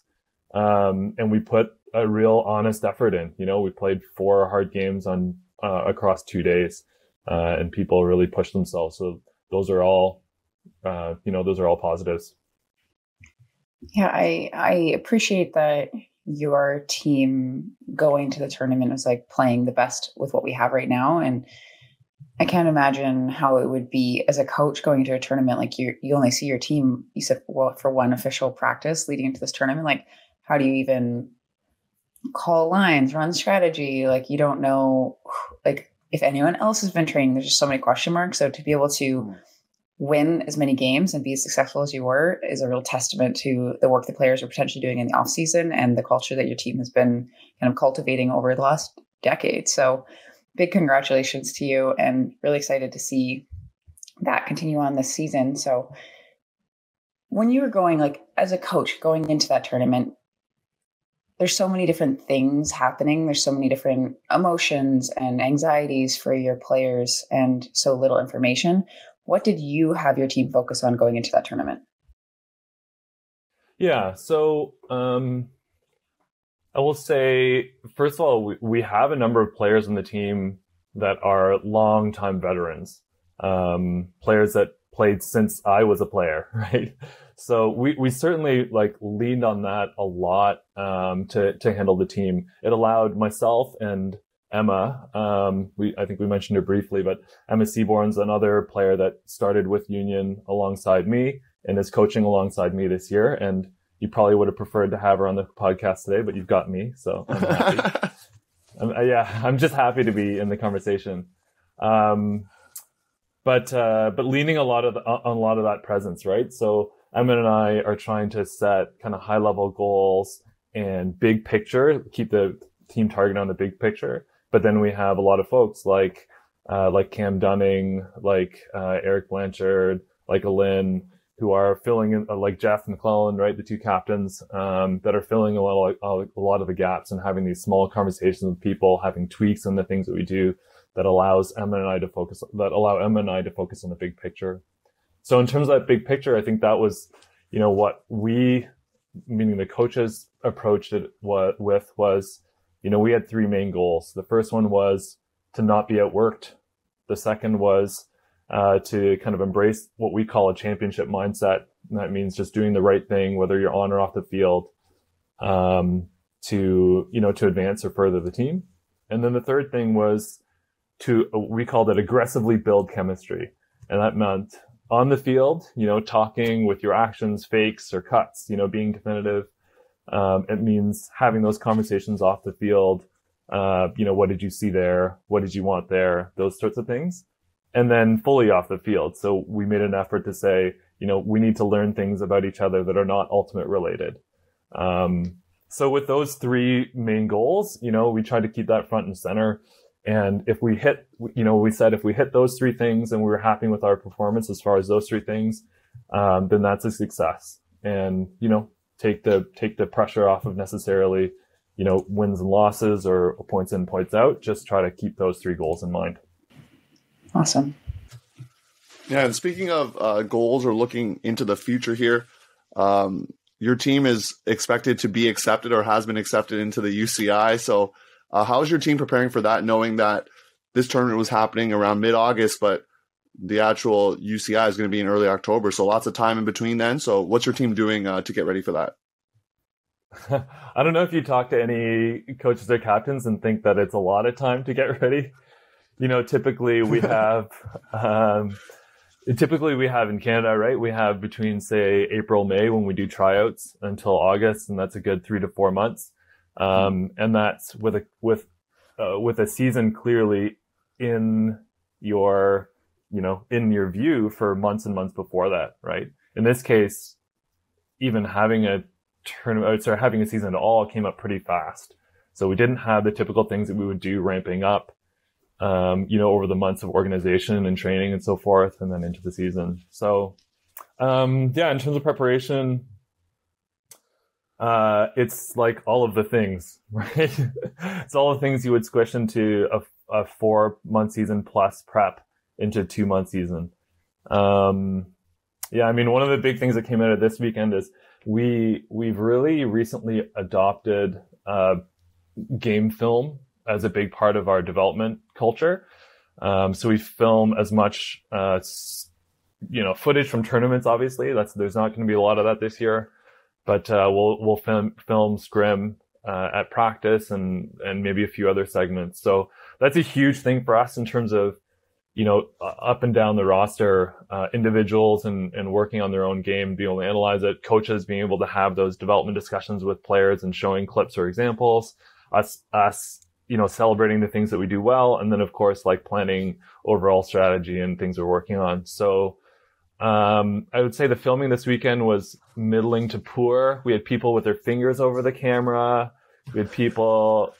And we put a real honest effort in. We played 4 hard games on across 2 days, and people really pushed themselves. So those are all positives. Yeah, I appreciate that your team going to the tournament is like playing the best with what we have right now. And I can't imagine how it would be as a coach going into a tournament. Like you only see your team, you said, for one official practice leading into this tournament. Like, how do you even call lines, run strategy? Like, you don't know, like, if anyone else has been training. There's just so many question marks. So to be able to win as many games and be as successful as you were is a real testament to the work the players are potentially doing in the off season and the culture that your team has been kind of cultivating over the last decade. So big congratulations to you, and really excited to see that continue on this season. So when you were going, like, as a coach going into that tournament, there's so many different things happening. There's so many different emotions and anxieties for your players and so little information. What did you have your team focus on going into that tournament? Yeah, so I will say, first of all, we have a number of players on the team that are longtime veterans, players that played since I was a player, right? So we certainly like leaned on that a lot to handle the team. It allowed myself and Emma, I think we mentioned her briefly, but Emma Seaborn's another player that started with Union alongside me and is coaching alongside me this year. And you probably would have preferred to have her on the podcast today, but you've got me, so I'm happy. I'm just happy to be in the conversation. But leaning on a lot of that presence, right? So Emma and I are trying to set kind of high level goals and big picture, keep the team target on the big picture. But then we have a lot of folks like Cam Dunning, like Eric Blanchard, like Alin, who are filling in, like Jeff McClellan, right? The two captains that are filling a lot of the gaps and having these small conversations with people, having tweaks in the things that we do that allows Emma and I to focus on the big picture. So in terms of that big picture, I think that was, what we, meaning the coaches, approached it with was, we had three main goals. The first one was to not be outworked. The second was to kind of embrace what we call a championship mindset. And that means just doing the right thing, whether you're on or off the field, to advance or further the team. And then the third thing was we called it aggressively build chemistry. And that meant on the field, talking with your actions, fakes or cuts, being definitive. It means having those conversations off the field. What did you see there? What did you want there? Those sorts of things. And then fully off the field. So we made an effort to say, we need to learn things about each other that are not ultimate related. So with those three main goals, we tried to keep that front and center. And if we hit, we said if we hit those three things and we were happy with our performance as far as those three things, then that's a success. And, take the pressure off of necessarily, wins and losses or points in, points out. Just try to keep those three goals in mind. Awesome. Yeah, and speaking of goals or looking into the future here, your team is expected to be accepted or has been accepted into the UCI. So how is your team preparing for that, knowing that this tournament was happening around mid-August, but the actual UCI is going to be in early October, so lots of time in between then. So what's your team doing to get ready for that? I don't know if you talk to any coaches or captains and think that it's a lot of time to get ready. Typically we have in Canada, right? We have between, say, April, May when we do tryouts until August, and that's a good 3 to 4 months. And that's with a season clearly in your view for months and months before that, right? In this case, even having a season at all came up pretty fast. So we didn't have the typical things that we would do ramping up, over the months of organization and training and so forth, and then into the season. So, in terms of preparation, it's like all of the things, right? It's all the things you would squish into a 4-month season plus prep into a 2-month season. One of the big things that came out of this weekend is we've really recently adopted game film as a big part of our development culture. So we film as much, footage from tournaments, obviously. There's not going to be a lot of that this year, but we'll film scrim at practice and maybe a few other segments. So that's a huge thing for us in terms of, up and down the roster, individuals and working on their own game, being able to analyze it, coaches being able to have those development discussions with players and showing clips or examples, us celebrating the things that we do well. And then of course, like planning overall strategy and things we're working on. So, I would say the filming this weekend was middling to poor. We had people with their fingers over the camera. We had people,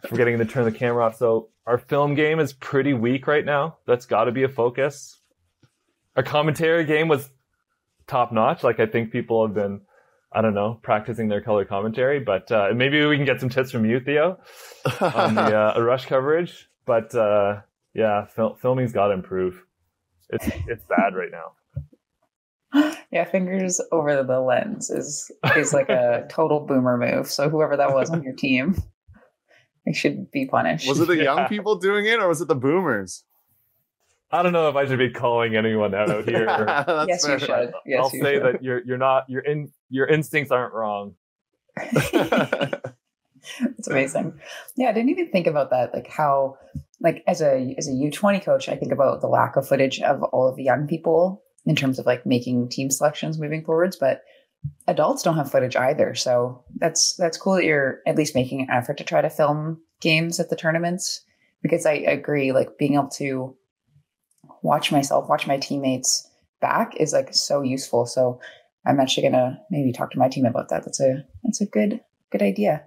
forgetting to turn the camera off. So our film game is pretty weak right now. That's got to be a focus. Our commentary game was top notch. I think people have been I don't know, practicing their color commentary. But maybe we can get some tips from you, Theo, on the rush coverage. But filming's got to improve. It's bad right now. Yeah, fingers over the lens is like a total boomer move. So whoever that was on your team, they should be punished. Was it the young people doing it, or was it the boomers? I don't know if I should be calling anyone out here. Yes, you should. Yes, I'll say that your instincts aren't wrong. It's amazing. Yeah, I didn't even think about that. Like how, like as a U20 coach, I think about the lack of footage of all of the young people in terms of like making team selections moving forwards, but adults don't have footage either. So that's cool that you're at least making an effort to try to film games at the tournaments, because I agree, like being able to watch my teammates back is like so useful. So I'm actually gonna maybe talk to my team about that. That's a good idea.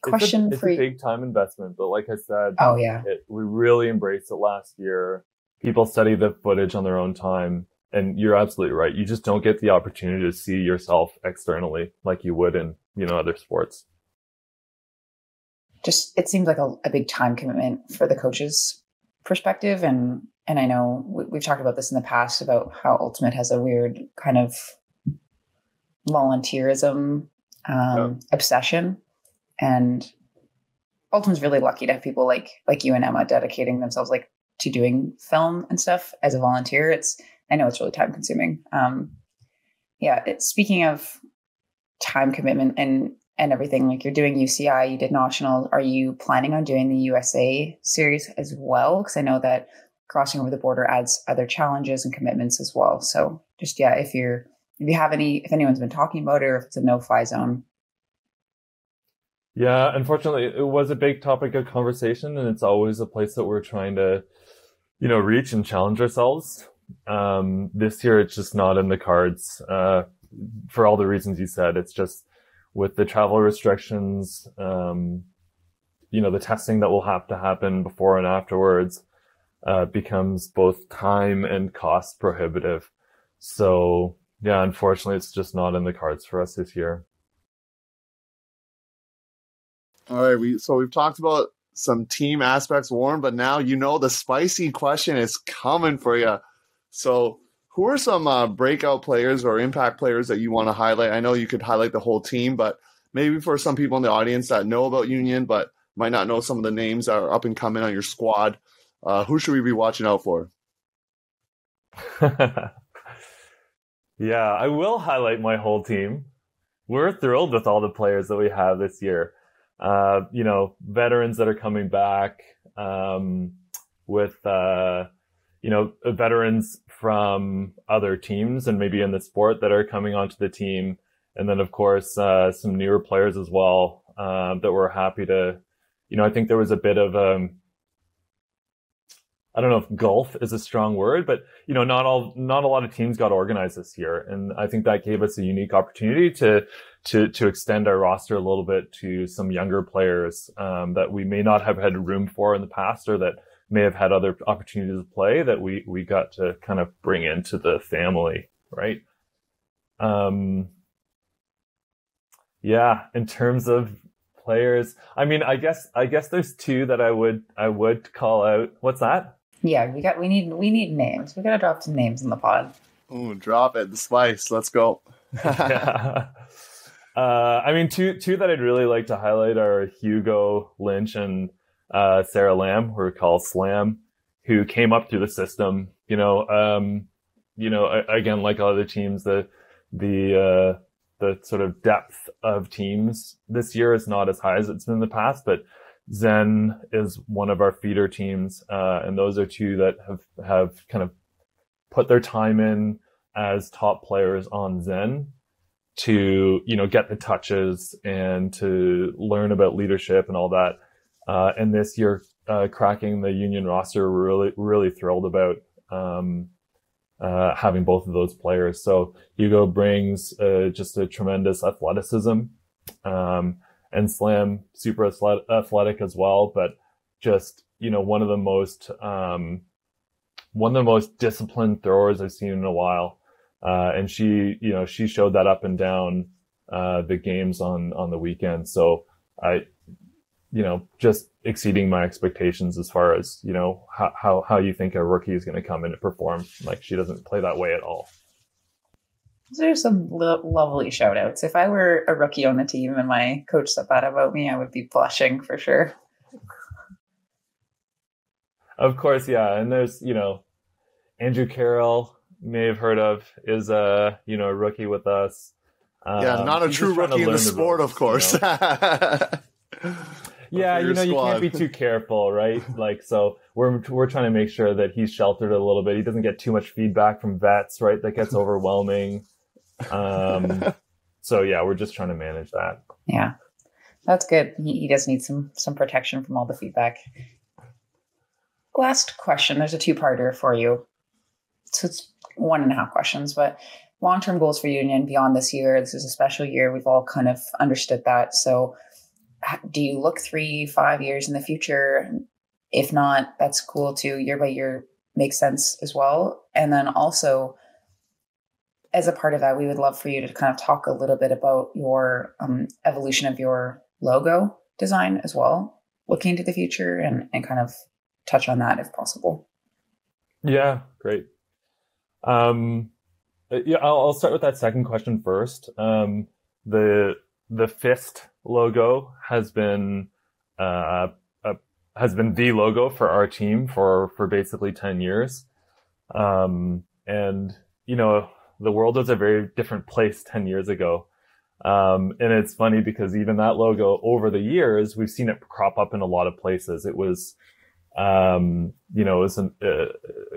Question it's for a big time investment, but like I said, we really embraced it last year. People study the footage on their own time, and you're absolutely right. You just don't get the opportunity to see yourself externally like you would in other sports. Just it seems like a big time commitment for the coaches' perspective, and I know we've talked about this in the past about how Ultimate has a weird kind of volunteerism obsession. And Ultimate's really lucky to have people like you and Emma dedicating themselves like to doing film and stuff as a volunteer. I know it's really time consuming. Speaking of time commitment and everything, like you're doing UCI, you did Nationals. Are you planning on doing the USA series as well? Because I know that crossing over the border adds other challenges and commitments as well. So just, if anyone's been talking about it, or if it's a no-fly zone. Yeah, unfortunately, it was a big topic of conversation, and it's always a place that we're trying to, reach and challenge ourselves. This year, it's just not in the cards for all the reasons you said. It's just with the travel restrictions, the testing that will have to happen before and afterwards becomes both time and cost prohibitive. So, yeah, unfortunately, it's just not in the cards for us this year. All right, we've talked about some team aspects, Warren, but now the spicy question is coming for you. So who are some breakout players or impact players that you want to highlight? I know you could highlight the whole team, but maybe for some people in the audience that know about Union but might not know some of the names that are up and coming on your squad, who should we be watching out for? Yeah, I will highlight my whole team. We're thrilled with all the players that we have this year. Veterans that are coming back, with, veterans from other teams and maybe in the sport that are coming onto the team. And then, of course, some newer players as well, that we're happy to, I think there was a bit of, I don't know if gulf is a strong word, but, not a lot of teams got organized this year. And I think that gave us a unique opportunity to extend our roster a little bit to some younger players, that we may not have had room for in the past, or that may have had other opportunities to play that we got to kind of bring into the family. Right. In terms of players, I mean, I guess there's two that I would call out. What's that? Yeah, we need names. We gotta drop some names in the pod. Oh, drop it, the spice. Let's go. Yeah. I mean, two that I'd really like to highlight are Hugo Lynch and Sarah Lamb, who we call Slam, who came up through the system. Again, like other teams, the sort of depth of teams this year is not as high as it's been in the past, but Zen is one of our feeder teams, and those are two that have kind of put their time in as top players on Zen to, get the touches and to learn about leadership and all that. And this year, cracking the Union roster, we're really, really thrilled about having both of those players. So Hugo brings just a tremendous athleticism, and Slam super athletic as well, but just, one of the most disciplined throwers I've seen in a while. And she showed that up and down the games on the weekend. So just exceeding my expectations as far as, how you think a rookie is going to come in and perform. Like, she doesn't play that way at all. Those are some lovely shout outs. If I were a rookie on the team and my coach said that about me, I would be blushing for sure. Of course, yeah. And there's, Andrew Carroll, may have heard of, is a rookie with us. Not a true rookie in the sport, of course. Yeah, you can't be too careful, right? Like, so we're trying to make sure that he's sheltered a little bit. He doesn't get too much feedback from vets, right? That gets overwhelming. So yeah, we're just trying to manage that. Yeah, that's good. He does need some protection from all the feedback. Last question. There's a two-parter for you. So it's 1.5 questions, but long-term goals for Union beyond this year. This is a special year. We've all kind of understood that. So do you look 3-5 years in the future? If not, that's cool too. Year by year makes sense as well. And then also, as a part of that, we would love for you to kind of talk a little bit about your evolution of your logo design as well, looking into the future, and kind of touch on that if possible. Yeah, great. I'll start with that second question first. The fist logo has been the logo for our team for basically 10 years. And the world was a very different place 10 years ago. And it's funny because even that logo over the years, we've seen it crop up in a lot of places. It was, it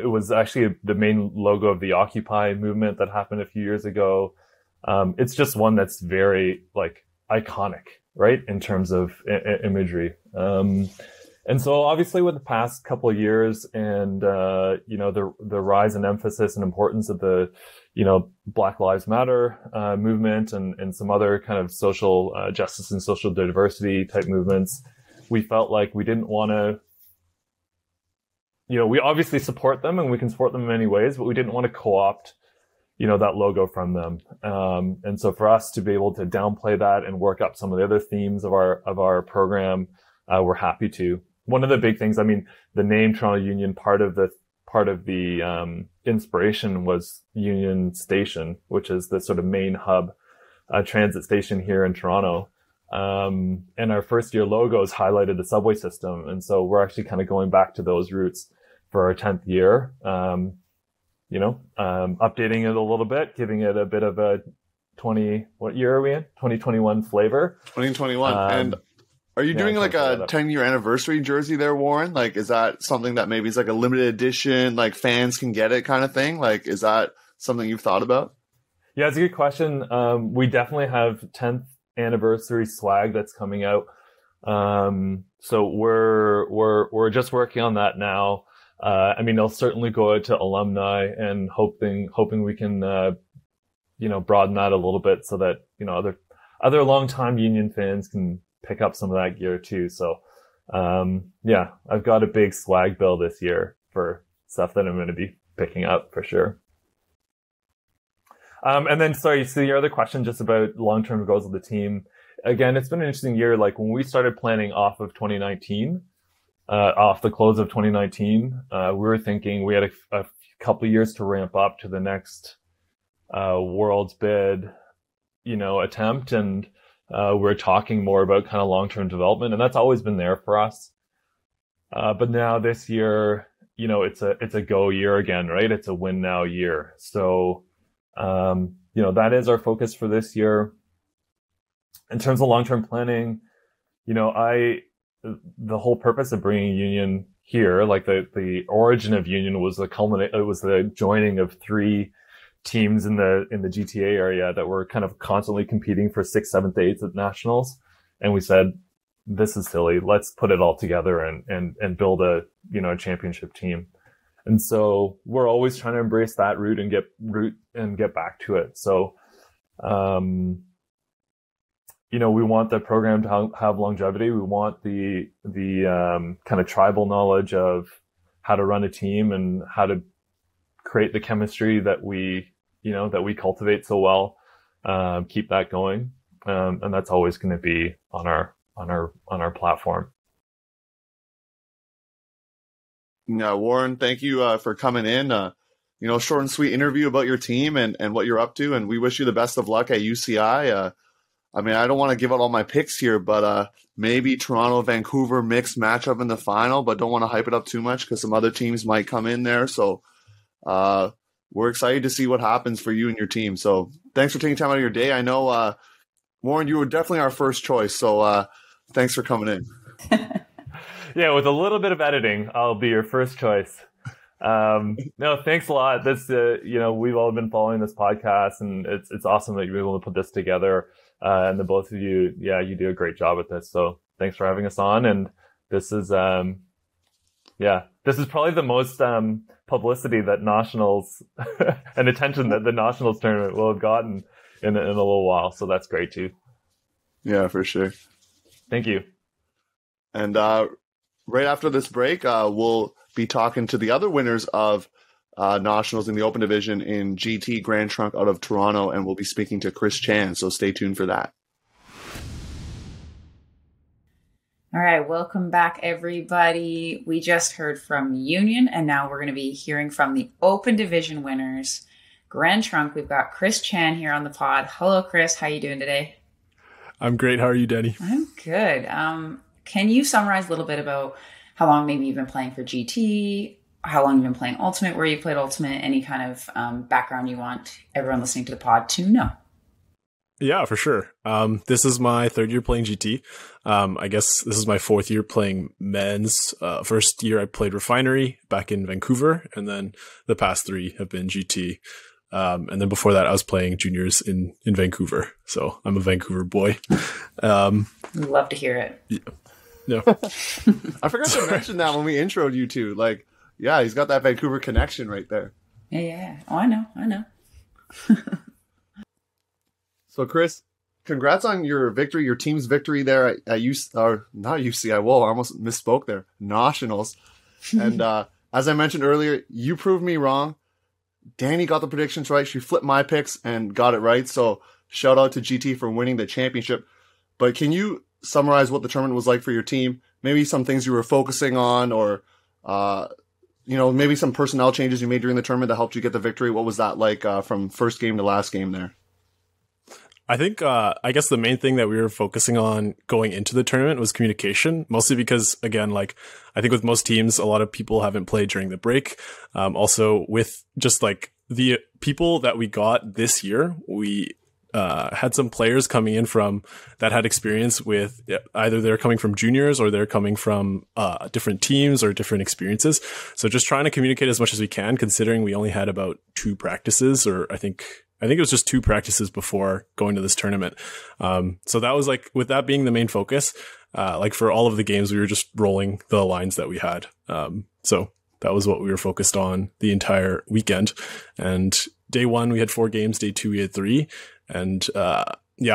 was actually the main logo of the Occupy movement that happened a few years ago. It's just one that's very iconic, right? In terms of imagery. And so obviously with the past couple of years and, the rise and emphasis and importance of the, Black Lives Matter, movement and some other kind of social, justice and social diversity type movements, we felt like we didn't want to, we obviously support them and we can support them in many ways, but we didn't want to co-opt, that logo from them. And so for us to be able to downplay that and work up some of the other themes of our program, we're happy to. One of the big things, the name Toronto Union, part of the inspiration was Union Station, which is the sort of main hub, transit station here in Toronto. And our first year logos highlighted the subway system. And so we're actually kind of going back to those roots for our 10th year, updating it a little bit, giving it a bit of a what year are we in? 2021 flavor. 2021. And are you doing like a 10-year anniversary jersey there, Warren? Like, is that something that maybe is like a limited edition, like fans can get it kind of thing? Like, is that something you've thought about? Yeah, it's a good question. We definitely have 10th anniversary swag that's coming out. So we're just working on that now. They'll certainly go out to alumni and hoping we can, broaden that a little bit so that, other longtime Union fans can pick up some of that gear too. So, I've got a big swag bill this year for stuff that I'm going to be picking up for sure. And then, sorry, so your other question just about long-term goals of the team. Again, it's been an interesting year. Like when we started planning off of 2019, off the close of 2019, we were thinking we had a couple of years to ramp up to the next world's bid, attempt. And we're talking more about kind of long-term development, and that's always been there for us. But now this year, it's a go year again, right? It's a win now year. So, that is our focus for this year. In terms of long-term planning, the whole purpose of bringing Union here, like the origin of Union was it was the joining of 3 teams in the GTA area that were kind of constantly competing for 6th, 7th, 8th at nationals. And we said, this is silly. Let's put it all together and build a championship team. And so we're always trying to embrace that route and get back to it. So, we want the program to have longevity. We want the kind of tribal knowledge of how to run a team and how to create the chemistry that we cultivate so well. Keep that going. and that's always going to be on our platform. Yeah, Warren, thank you for coming in. Short and sweet interview about your team and what you're up to, and we wish you the best of luck at UCI. I don't want to give out all my picks here, but maybe Toronto-Vancouver mixed matchup in the final, but don't want to hype it up too much because some other teams might come in there. So we're excited to see what happens for you and your team. So thanks for taking time out of your day. I know, Warren, you were definitely our first choice, so thanks for coming in. Yeah, with a little bit of editing, I'll be your first choice. No, thanks a lot. This, we've all been following this podcast, and it's awesome that you're able to put this together. And the both of you, you do a great job with this. So thanks for having us on. And this is, this is probably the most publicity that Nationals and attention that the Nationals tournament will have gotten in a little while. So that's great too. Yeah, for sure. Thank you. And right after this break, we'll be talking to the other winners of Nationals in the Open Division in GT Grand Trunk out of Toronto, and we'll be speaking to Chris Chan, so stay tuned for that. All right, welcome back, everybody. We just heard from Union, and now we're going to be hearing from the Open Division winners. Grand Trunk, we've got Chris Chan here on the pod. Hello, Chris. How you doing today? I'm great. How are you, Danie? I'm good. Can you summarize a little bit about how long maybe you've been playing for GT, how long you've been playing Ultimate, where you played Ultimate, any kind of background you want everyone listening to the pod to know? Yeah, for sure. This is my third year playing GT. I guess this is my fourth year playing men's. First year I played Refinery back in Vancouver, and then the past three have been GT. And then before that, I was playing juniors in Vancouver. So I'm a Vancouver boy. Love to hear it. Yeah. No. I forgot to mention that when we introed you two. Like, yeah, he's got that Vancouver connection right there. Yeah. Oh, I know. So, Chris, congrats on your victory, your team's victory there at not UCI. Whoa, I almost misspoke there. Nationals. And as I mentioned earlier, you proved me wrong. Danie got the predictions right. She flipped my picks and got it right. So shout out to GT for winning the championship. But can you summarize what the tournament was like for your team? Maybe some things you were focusing on, or maybe some personnel changes you made during the tournament that helped you get the victory. What was that like from first game to last game there? I think, I guess the main thing that we were focusing on going into the tournament was communication, mostly because, again, like, I think with most teams, a lot of people haven't played during the break. Also, with just like the people that we got this year, we had some players coming in from that had experience with either they're coming from juniors or they're coming from different teams or different experiences. So just trying to communicate as much as we can, considering we only had about 2 practices, or I think it was just 2 practices before going to this tournament. So that was like, with that being the main focus, like for all of the games, we were just rolling the lines that we had. So that was what we were focused on the entire weekend. And day 1, we had 4 games. Day 2, we had 3. And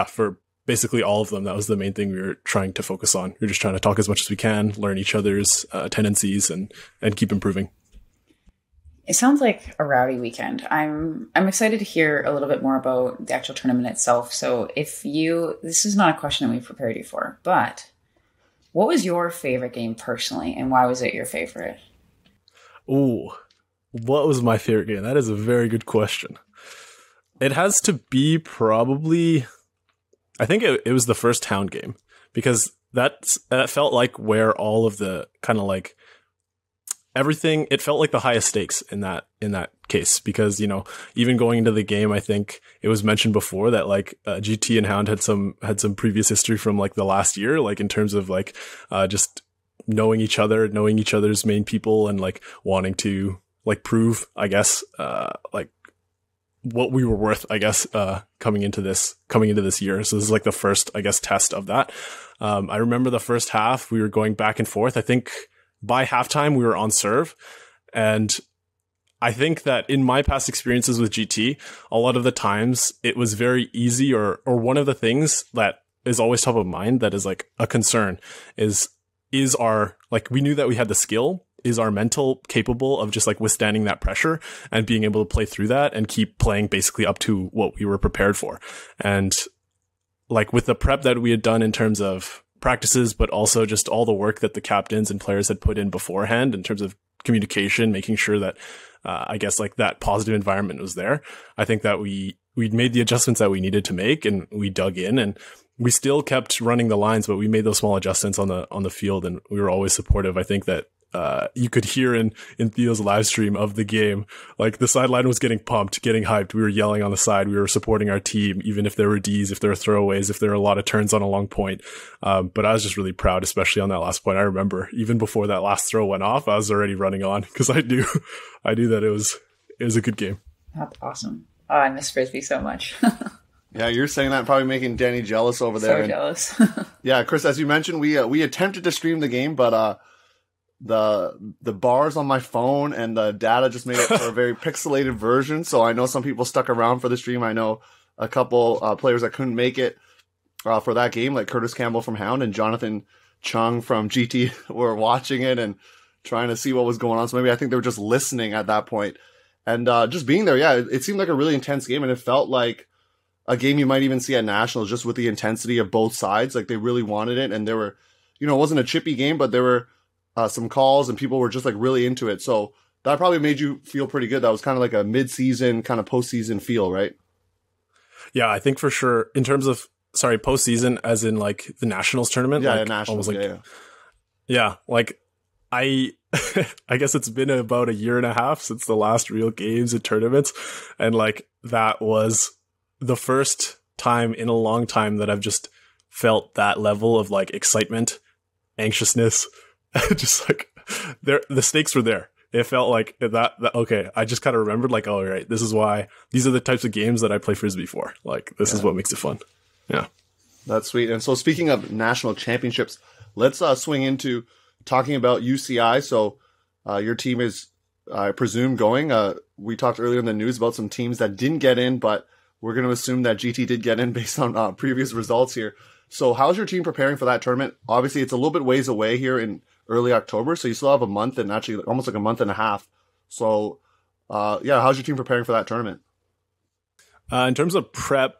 for basically all of them, that was the main thing we were trying to focus on. We were just trying to talk as much as we can, learn each other's tendencies, and keep improving. It sounds like a rowdy weekend. I'm excited to hear a little bit more about the actual tournament itself. So this is not a question that we've prepared you for, but what was your favorite game personally, and why was it your favorite? Ooh, what was my favorite game? That is a very good question. It has to be probably, I think it was the first town game, because that felt like where all of the kind of like everything, it felt like the highest stakes in that case, because, even going into the game, I think it was mentioned before that like GT and Hound had some previous history from like the last year, like in terms of like just knowing each other, knowing each other's main people, and like wanting to like prove, I guess, like what we were worth, I guess, coming into this year. So this is like the first, I guess, test of that. I remember the first half, we were going back and forth. I think by halftime, we were on serve. And I think that in my past experiences with GT, a lot of the times it was very easy, or one of the things that is always top of mind that is like a concern is our, like, we knew that we had the skill. Is our mental capable of just like withstanding that pressure and being able to play through that and keep playing basically up to what we were prepared for? And like with the prep that we had done in terms of practices, but also just all the work that the captains and players had put in beforehand in terms of communication, making sure that, I guess like that positive environment was there. I think that we'd made the adjustments that we needed to make, and we dug in, and we still kept running the lines, but we made those small adjustments on the field, and we were always supportive. I think that you could hear in Theo's live stream of the game, like the sideline was getting pumped, getting hyped. We were yelling on the side. We were supporting our team, even if there were Ds, if there were throwaways, if there were a lot of turns on a long point. But I was just really proud, especially on that last point. I remember even before that last throw went off, I was already running on because I knew that it was a good game. That's awesome. Oh, I miss Frisbee so much. Yeah, you're saying that, probably making Danny jealous over there. So jealous. Yeah, Chris, as you mentioned, we attempted to stream the game, but the bars on my phone and the data just made it for a very pixelated version. So I know some people stuck around for the stream. I know a couple players that couldn't make it for that game, like Curtis Campbell from Hound and Jonathan Chung from GT were watching it and trying to see what was going on. So maybe I think they were just listening at that point. And just being there, yeah, it seemed like a really intense game, and it felt like a game you might even see at Nationals, just with the intensity of both sides. Like they really wanted it, and there were, it wasn't a chippy game, but there were some calls and people were just like really into it. So that probably made you feel pretty good. That was kind of like a mid-season kind of postseason feel, right? Yeah, I think for sure in terms of, postseason as in like the Nationals tournament. Yeah, like, Nationals, yeah. Like I guess it's been about a year and a half since the last real games and tournaments. And like that was the first time in a long time that I've just felt that level of like excitement, anxiousness, just like the stakes were there. It felt like that okay, I just kind of remembered like, oh, right, this is why these are the types of games that I play Frisbee for. Like this is what makes it fun. Yeah. That's sweet. And so speaking of national championships, let's swing into talking about UCI. So your team is, I presume, going. We talked earlier in the news about some teams that didn't get in, but we're going to assume that GT did get in based on previous results here. So how's your team preparing for that tournament? Obviously, it's a little bit ways away here in early October, so you still have a month and actually almost like a month and a half. So, how's your team preparing for that tournament? In terms of prep,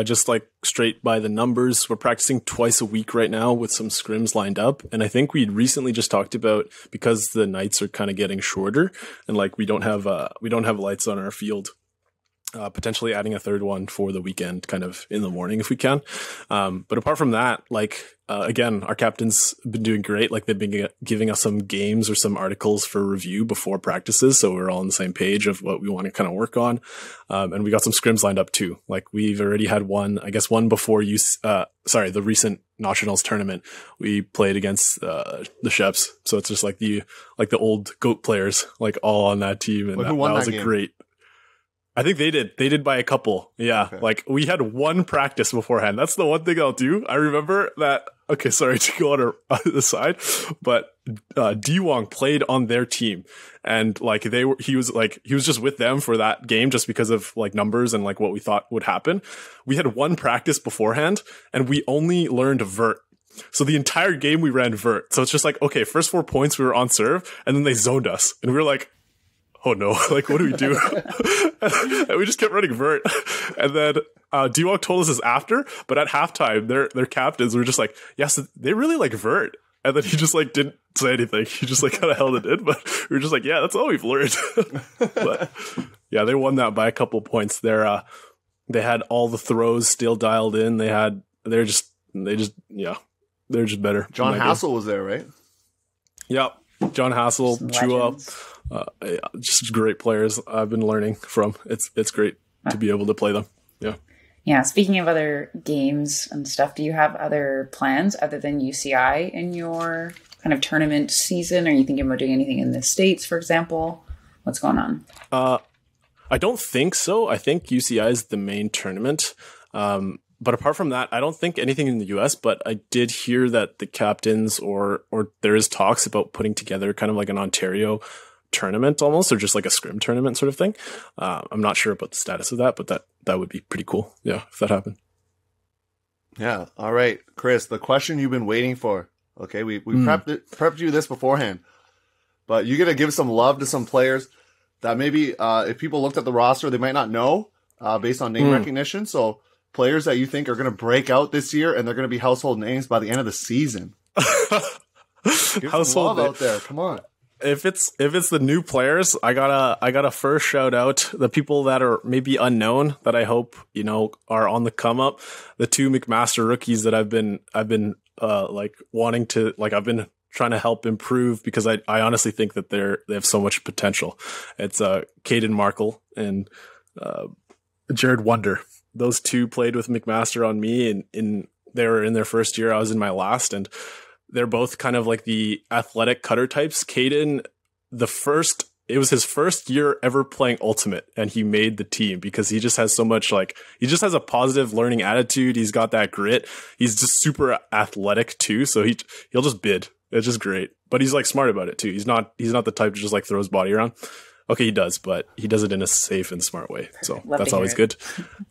just like straight by the numbers, we're practicing twice a week right now with some scrims lined up. And I think we'd recently just talked about, because the nights are kind of getting shorter and like we don't have lights on our field, potentially adding a third one for the weekend kind of in the morning if we can. But apart from that, like, again, our captain's been doing great. Like they've been giving us some games or some articles for review before practices. So we're all on the same page of what we want to kind of work on. And we got some scrims lined up too. Like we've already had one before the recent Not-ionals tournament. We played against, the Sheps. So it's just like the old GOAT players, like all on that team. And that was a great, I think they did by a couple. Yeah. Okay. Like we had one practice beforehand. That's the one thing I'll do. I remember that. Okay. Sorry to go on the side, but, D Wong played on their team and like he was just with them for that game just because of like numbers and like what we thought would happen. We had one practice beforehand and we only learned vert. So the entire game we ran vert. So it's just like, okay, first 4 points we were on serve and then they zoned us and we were like, oh no, like what do we do? And we just kept running vert. And then D-Wong told us this after, but at halftime, their captains were just like, yes, they really like vert. And then he just like didn't say anything. He just like kind of held it in, but we were just like, yeah, that's all we've learned. But yeah, they won that by a couple points. They had all the throws still dialed in. They're just better. John Hassel was there, right? Yep. John Hassel, Chua. Just great players I've been learning from. It's great to be able to play them. Yeah. Speaking of other games and stuff, do you have other plans other than UCI in your kind of tournament season? Are you thinking about doing anything in the States, for example? What's going on? I don't think so. I think UCI is the main tournament. But apart from that, I don't think anything in the US, but I did hear that the captains or there is talks about putting together kind of like an Ontario tournament almost, or just like a scrim tournament sort of thing. I'm not sure about the status of that, but that would be pretty cool. Yeah, if that happened. Yeah. All right, Chris, the question you've been waiting for. Okay, we prepped you this beforehand, but you're gonna give some love to some players that maybe if people looked at the roster, they might not know based on name recognition. So players that you think are going to break out this year and they're going to be household names by the end of the season? Give some love out there. Come on. If it's the new players, I gotta first shout out the people that are maybe unknown that I hope, are on the come up. The 2 McMaster rookies that I've been wanting to, I've been trying to help improve because I honestly think that they have so much potential. It's Caden Markle and Jared Wonder. Those 2 played with McMaster on me, and they were in their first year. I was in my last, and they're both kind of like the athletic cutter types. Caden, it was his first year ever playing Ultimate, and he made the team because he just has so much, he just has a positive learning attitude. He's got that grit. He's just super athletic too, so he'll just bid. It's just great. But he's smart about it too. He's not the type to just throw his body around. Okay, he does, but he does it in a safe and smart way. So that's always good.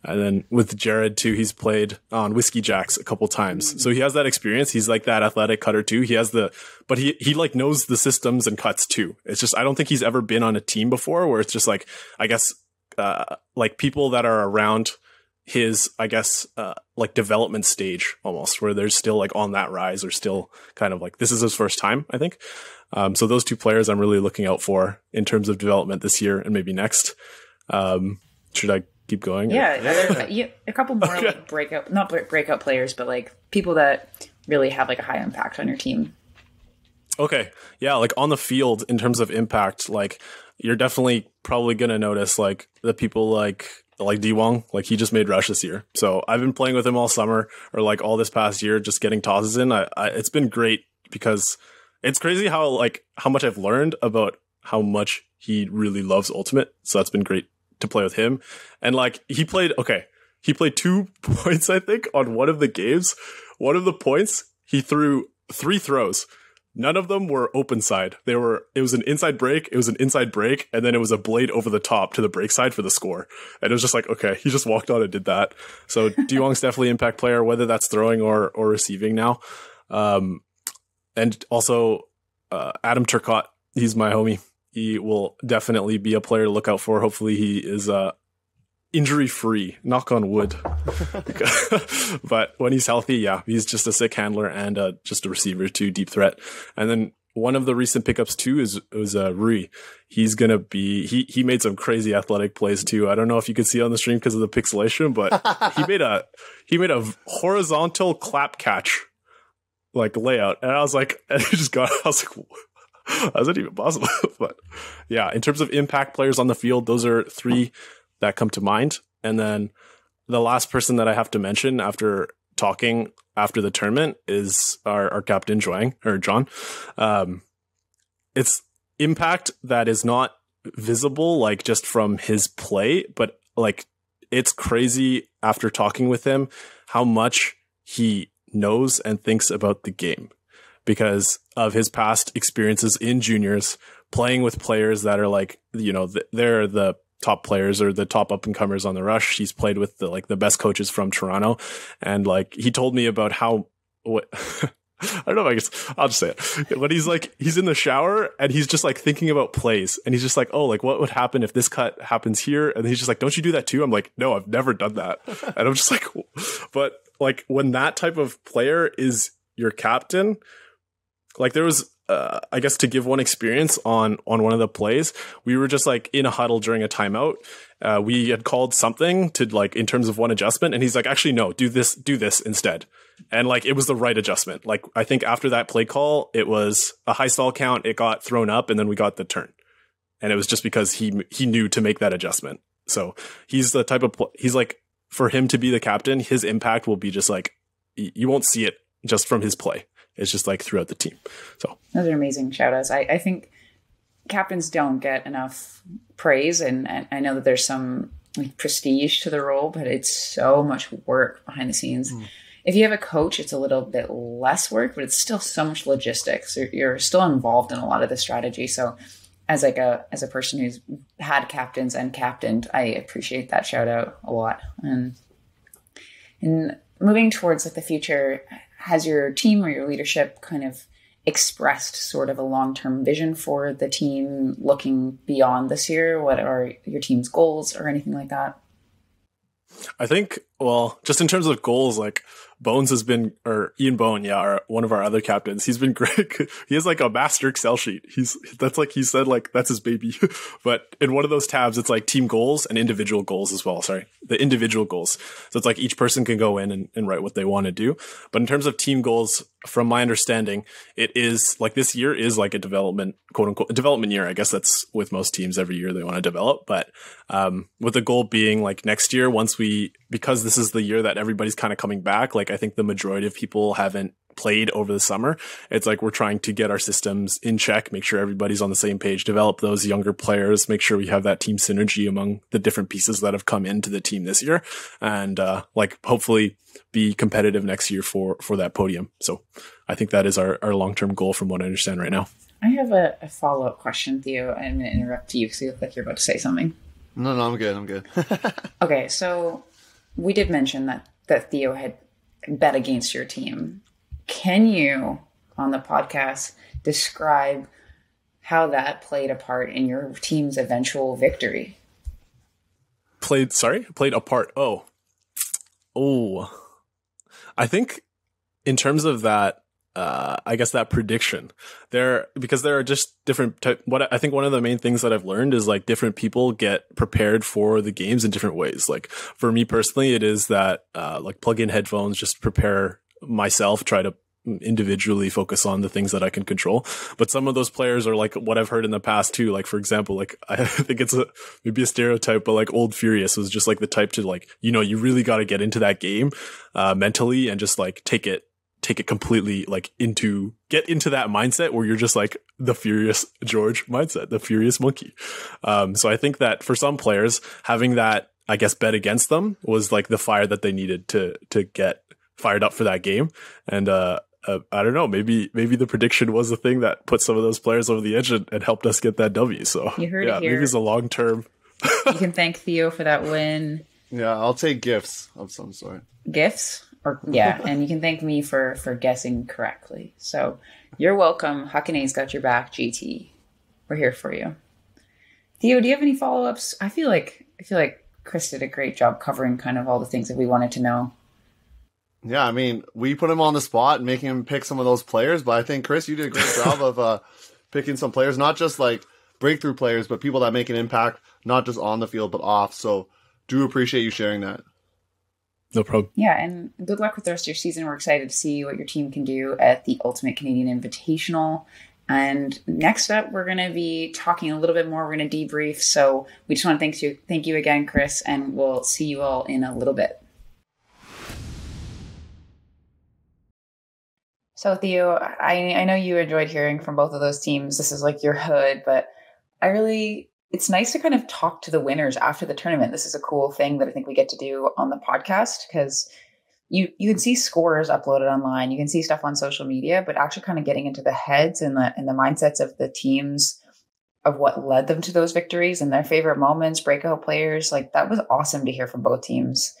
And then with Jared too, he's played on Whiskey Jacks a couple times. So he has that experience. He's that athletic cutter too. He has but he knows the systems and cuts too. It's just, I don't think he's ever been on a team before where it's just I guess, people that are around his, development stage almost, where they're still on that rise or still kind of this is his first time, I think. So those 2 players I'm really looking out for in terms of development this year and maybe next. Should I keep going? Yeah, a couple more not breakout players, but people that really have a high impact on your team. Okay, yeah, on the field in terms of impact, you're definitely probably gonna notice the people like D-Wong, he just made Rush this year. So I've been playing with him all summer or all this past year, just getting tosses in. It's been great because it's crazy how much I've learned about how much he really loves Ultimate. So that's been great to play with him. And he played 2 points, I think, on one of the games. One of the points, he threw 3 throws. None of them were open side. It was an inside break, it was an inside break, and then it was a blade over the top to the break side for the score. And it was just okay, he just walked on and did that. So Dewong's definitely an impact player, whether that's throwing or receiving now. And also Adam Turcotte, he's my homie. He will definitely be a player to look out for. Hopefully he is injury free, knock on wood. But when he's healthy, yeah, he's just a sick handler and just a receiver too, deep threat. And then one of the recent pickups too was Rui. He's gonna be he made some crazy athletic plays too. I don't know if you could see on the stream because of the pixelation, but he made a horizontal clap catch layout, and I was and he just got. I was how's that even possible? But yeah, in terms of impact players on the field, those are 3 that come to mind. And then the last person that I have to mention after talking after the tournament is our captain, John. It's impact that is not visible, just from his play, but it's crazy after talking with him how much he knows and thinks about the game because of his past experiences in juniors, playing with players that are they're the top players or the top up and comers on the Rush. He's played with the best coaches from Toronto. And he told me about how, I don't know if I'll just say it. But he's in the shower and he's just thinking about plays. And he's just what would happen if this cut happens here? And he's just don't you do that too? I'm no, I've never done that. And I'm just but when that type of player is your captain, there was, I guess to give one experience on one of the plays, we were just in a huddle during a timeout. We had called something to in terms of one adjustment, and he's actually, no, do this instead. And it was the right adjustment. I think after that play call, it was a high stall count. It got thrown up and then we got the turn. And it was just because he knew to make that adjustment. So he's the type of, he's for him to be the captain, his impact will be just you won't see it just from his play. It's just throughout the team. So those are amazing shout outs. I think captains don't get enough praise, and I know that there's some prestige to the role, but it's so much work behind the scenes. If you have a coach, it's a little bit less work, but it's still so much logistics. You're still involved in a lot of the strategy. So as a person who's had captains and captained, I appreciate that shout out a lot. And in moving towards the future, has your team or your leadership kind of expressed sort of a long-term vision for the team looking beyond this year? What are your team's goals or anything like that? I think Well, just in terms of goals, like Bones has been, or Ian Bone, one of our other captains. He's been great. He has like a master Excel sheet. That's like he said, like that's his baby. But in one of those tabs, it's like team goals and individual goals as well. Sorry, the individual goals. So it's like each person can go in and write what they want to do. But in terms of team goals, from my understanding, it is like this year is like a development, quote unquote, a development year. I guess that's with most teams every year they want to develop. But with the goal being like next year, because this is the year that everybody's kind of coming back, like I think the majority of people haven't played over the summer. It's like we're trying to get our systems in check, make sure everybody's on the same page, develop those younger players, make sure we have that team synergy among the different pieces that have come into the team this year, and like hopefully be competitive next year for that podium. So I think that is our long-term goal from what I understand right now. I have a follow-up question, Theo. I'm going to interrupt you because you look like you're about to say something. No, I'm good. Okay, so we did mention that Theo had bet against your team. Can you, on the podcast, describe how that played a part in your team's eventual victory? Played a part. I think in terms of that, I guess that prediction because there are just different what I think one of the main things that I've learned is like different people get prepared for the games in different ways. Like for me personally, it is that, like plug in headphones, just prepare myself, try to individually focus on the things that I can control. But some of those players are like what I've heard in the past too. Like for example, like I think it's maybe a stereotype, but like Old Furious was just like the type to like, you really got to get into that game, mentally and just like take it completely like get into that mindset where you're just like the Furious George mindset, the Furious Monkey. So I think that for some players having that, I guess, bet against them was like the fire that they needed to get fired up for that game. And, I don't know, maybe the prediction was the thing that put some of those players over the edge and helped us get that W. So you heard it here. Maybe it's a long term. You can thank Theo for that win. Yeah, I'll take gifts of some sort. Gifts? And you can thank me for guessing correctly. So you're welcome. Huckin A's got your back, GT. We're here for you. Theo, do you have any follow-ups? I feel like Chris did a great job covering kind of all the things that we wanted to know. Yeah, I mean, we put him on the spot and making him pick some of those players, but I think, Chris, you did a great job of picking some players, not just like breakthrough players, but people that make an impact, not just on the field, but off. So do appreciate you sharing that. No problem. Yeah, and good luck with the rest of your season. We're excited to see what your team can do at the Ultimate Canadian Invitational. And next up, we're going to be talking a little bit more. We're going to debrief. So we just want to thank you again, Chris, and we'll see you all in a little bit. So Theo, I know you enjoyed hearing from both of those teams. This is like your hood, but it's nice to kind of talk to the winners after the tournament. This is a cool thing that I think we get to do on the podcast because you can see scores uploaded online. You can see stuff on social media, but actually kind of getting into the heads and the mindsets of the teams of what led them to those victories and their favorite moments, breakout players. Like that was awesome to hear from both teams.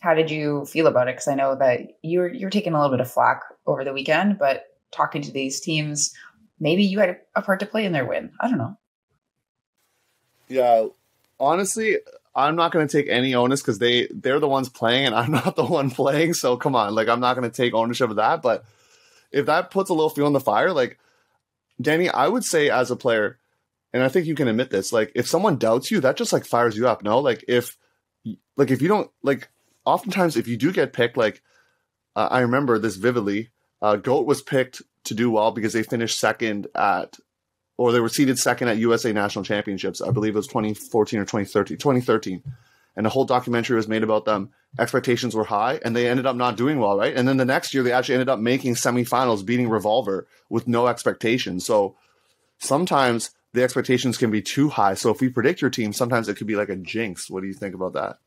How did you feel about it? Because I know that you're taking a little bit of flack over the weekend, but talking to these teams, maybe you had a part to play in their win. I don't know. Yeah, honestly, I'm not going to take any onus because they're the ones playing and I'm not the one playing. So come on, like I'm not going to take ownership of that. But if that puts a little fuel in the fire, like Danie, I would say as a player, and I think you can admit this, like if someone doubts you, that just like fires you up. No, like if you don't like. Oftentimes, if you do get picked, like I remember this vividly, GOAT was picked to do well because they finished second or they were seeded second at USA National Championships. I believe it was 2014 or 2013. And a whole documentary was made about them. Expectations were high, and they ended up not doing well, right? And then the next year, they actually ended up making semifinals, beating Revolver with no expectations. So sometimes the expectations can be too high. So if we predict your team, sometimes it could be like a jinx. What do you think about that?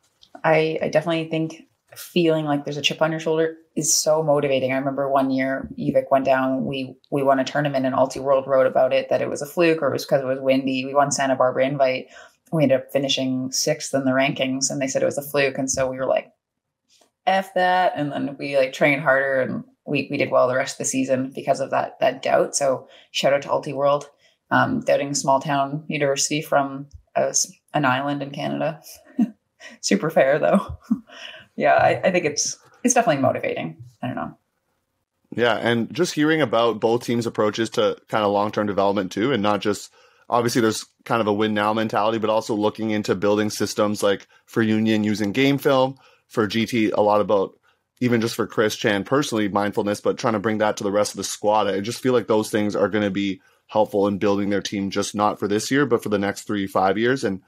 I definitely think feeling like there's a chip on your shoulder is so motivating. I remember one year UVic went down, we won a tournament and Alti World wrote about it, that it was a fluke or it was because it was windy. We won Santa Barbara Invite. We ended up finishing 6th in the rankings and they said it was a fluke. And so we were like, F that. And then we like trained harder and we did well the rest of the season because of that doubt. So shout out to Alti World, doubting a small town university from an island in Canada. Super fair though. yeah, I think it's definitely motivating. I don't know. Yeah, and just hearing about both teams' approaches to kind of long-term development too, and not just obviously there's kind of a win now mentality, but also looking into building systems like for Union using game film, for GT a lot about even just for Chris Chan personally mindfulness, but trying to bring that to the rest of the squad. I just feel like those things are going to be helpful in building their team, just not for this year, but for the next 3-5 years. And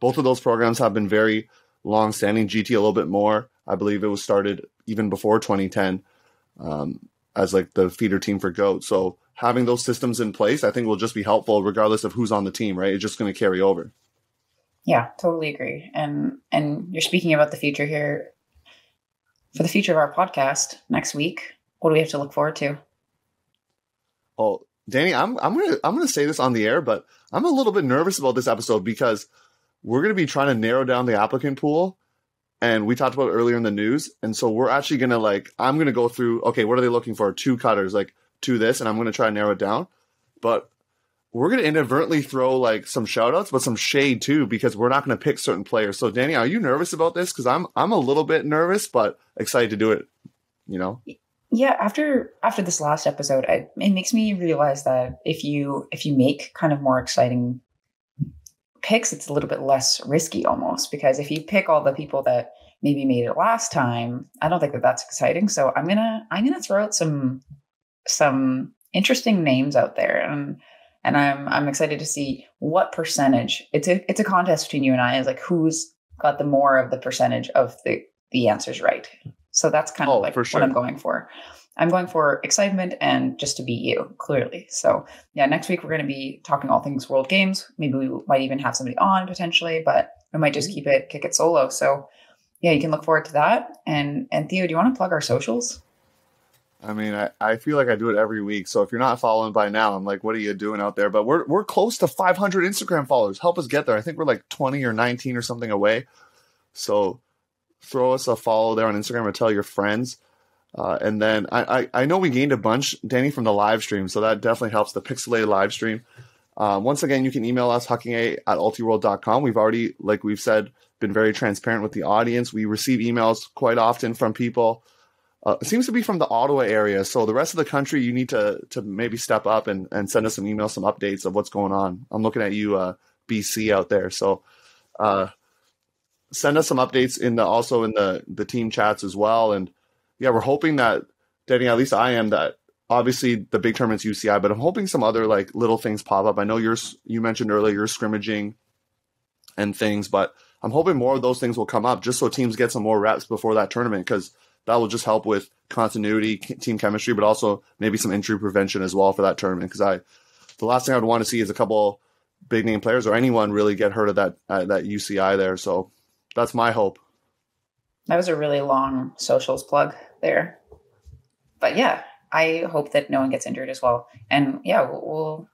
both of those programs have been very long-standing. GT a little bit more. I believe it was started even before 2010 as like the feeder team for GOAT. So having those systems in place, I think will just be helpful regardless of who's on the team, right? It's just going to carry over. Yeah, totally agree. And you're speaking about the future here. For the future of our podcast next week, what do we have to look forward to? Well, Danie, I'm gonna say this on the air, but I'm a little bit nervous about this episode because we're gonna be trying to narrow down the applicant pool, and we talked about it earlier in the news, and so we're actually gonna I'm gonna go through. Okay, what are they looking for? 2 cutters, to this, and I'm gonna try and narrow it down, but we're gonna inadvertently throw some shout outs, but some shade too, because we're not gonna pick certain players. So, Danie, are you nervous about this? Because I'm a little bit nervous, but excited to do it. Yeah, after this last episode, it makes me realize that if you make kind of more exciting picks, it's a little bit less risky almost, because if you pick all the people that maybe made it last time, I don't think that that's exciting. So I'm gonna throw out some interesting names out there, and I'm excited to see what percentage. It's a contest between you and I, is who's got the more of the percentage of the answers right. So that's kind of for sure what I'm going for. I'm going for excitement and just to beat you, clearly. So yeah, next week we're going to be talking all things World Games. Maybe we might even have somebody on potentially, but we might just kick it solo. So yeah, you can look forward to that. And Theo, do you want to plug our socials? I mean, I feel like I do it every week. So if you're not following by now, I'm like, what are you doing out there? But we're close to 500 Instagram followers. Help us get there. I think we're 20 or 19 or something away. So throw us a follow there on Instagram or tell your friends. And then I know we gained a bunch, Danie, from the live stream. So that definitely helps, the pixelated live stream. Once again, you can email us, hucking@ultiworld.com. We've already, like we've said, been very transparent with the audience. We receive emails quite often from people. It seems to be from the Ottawa area. So the rest of the country, you need to maybe step up and send us some emails, some updates of what's going on. I'm looking at you, BC out there. So send us some updates also in the team chats as well. And yeah, we're hoping that, Danie, at least I am, that obviously the big tournament's UCI, but I'm hoping some other little things pop up. I know you mentioned earlier you're scrimmaging and things, but I'm hoping more of those things will come up just so teams get some more reps before that tournament, because that will just help with continuity, team chemistry, but also maybe some injury prevention as well for that tournament. Because the last thing I would want to see is a couple big name players or anyone really get hurt at that UCI there. So that's my hope. That was a really long socials plug there. But yeah, I hope that no one gets injured as well. And yeah, we'll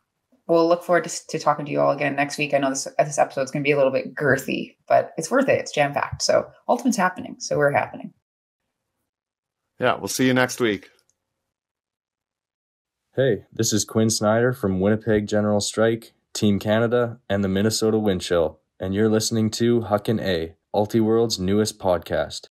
look forward to talking to you all again next week. I know this episode is going to be a little bit girthy, but it's worth it. It's jam-packed. So Ultimate's happening. So we're happening. Yeah, we'll see you next week. Hey, this is Quinn Snyder from Winnipeg General Strike, Team Canada, and the Minnesota Windchill, and you're listening to Huckin A, Ultiworld's newest podcast.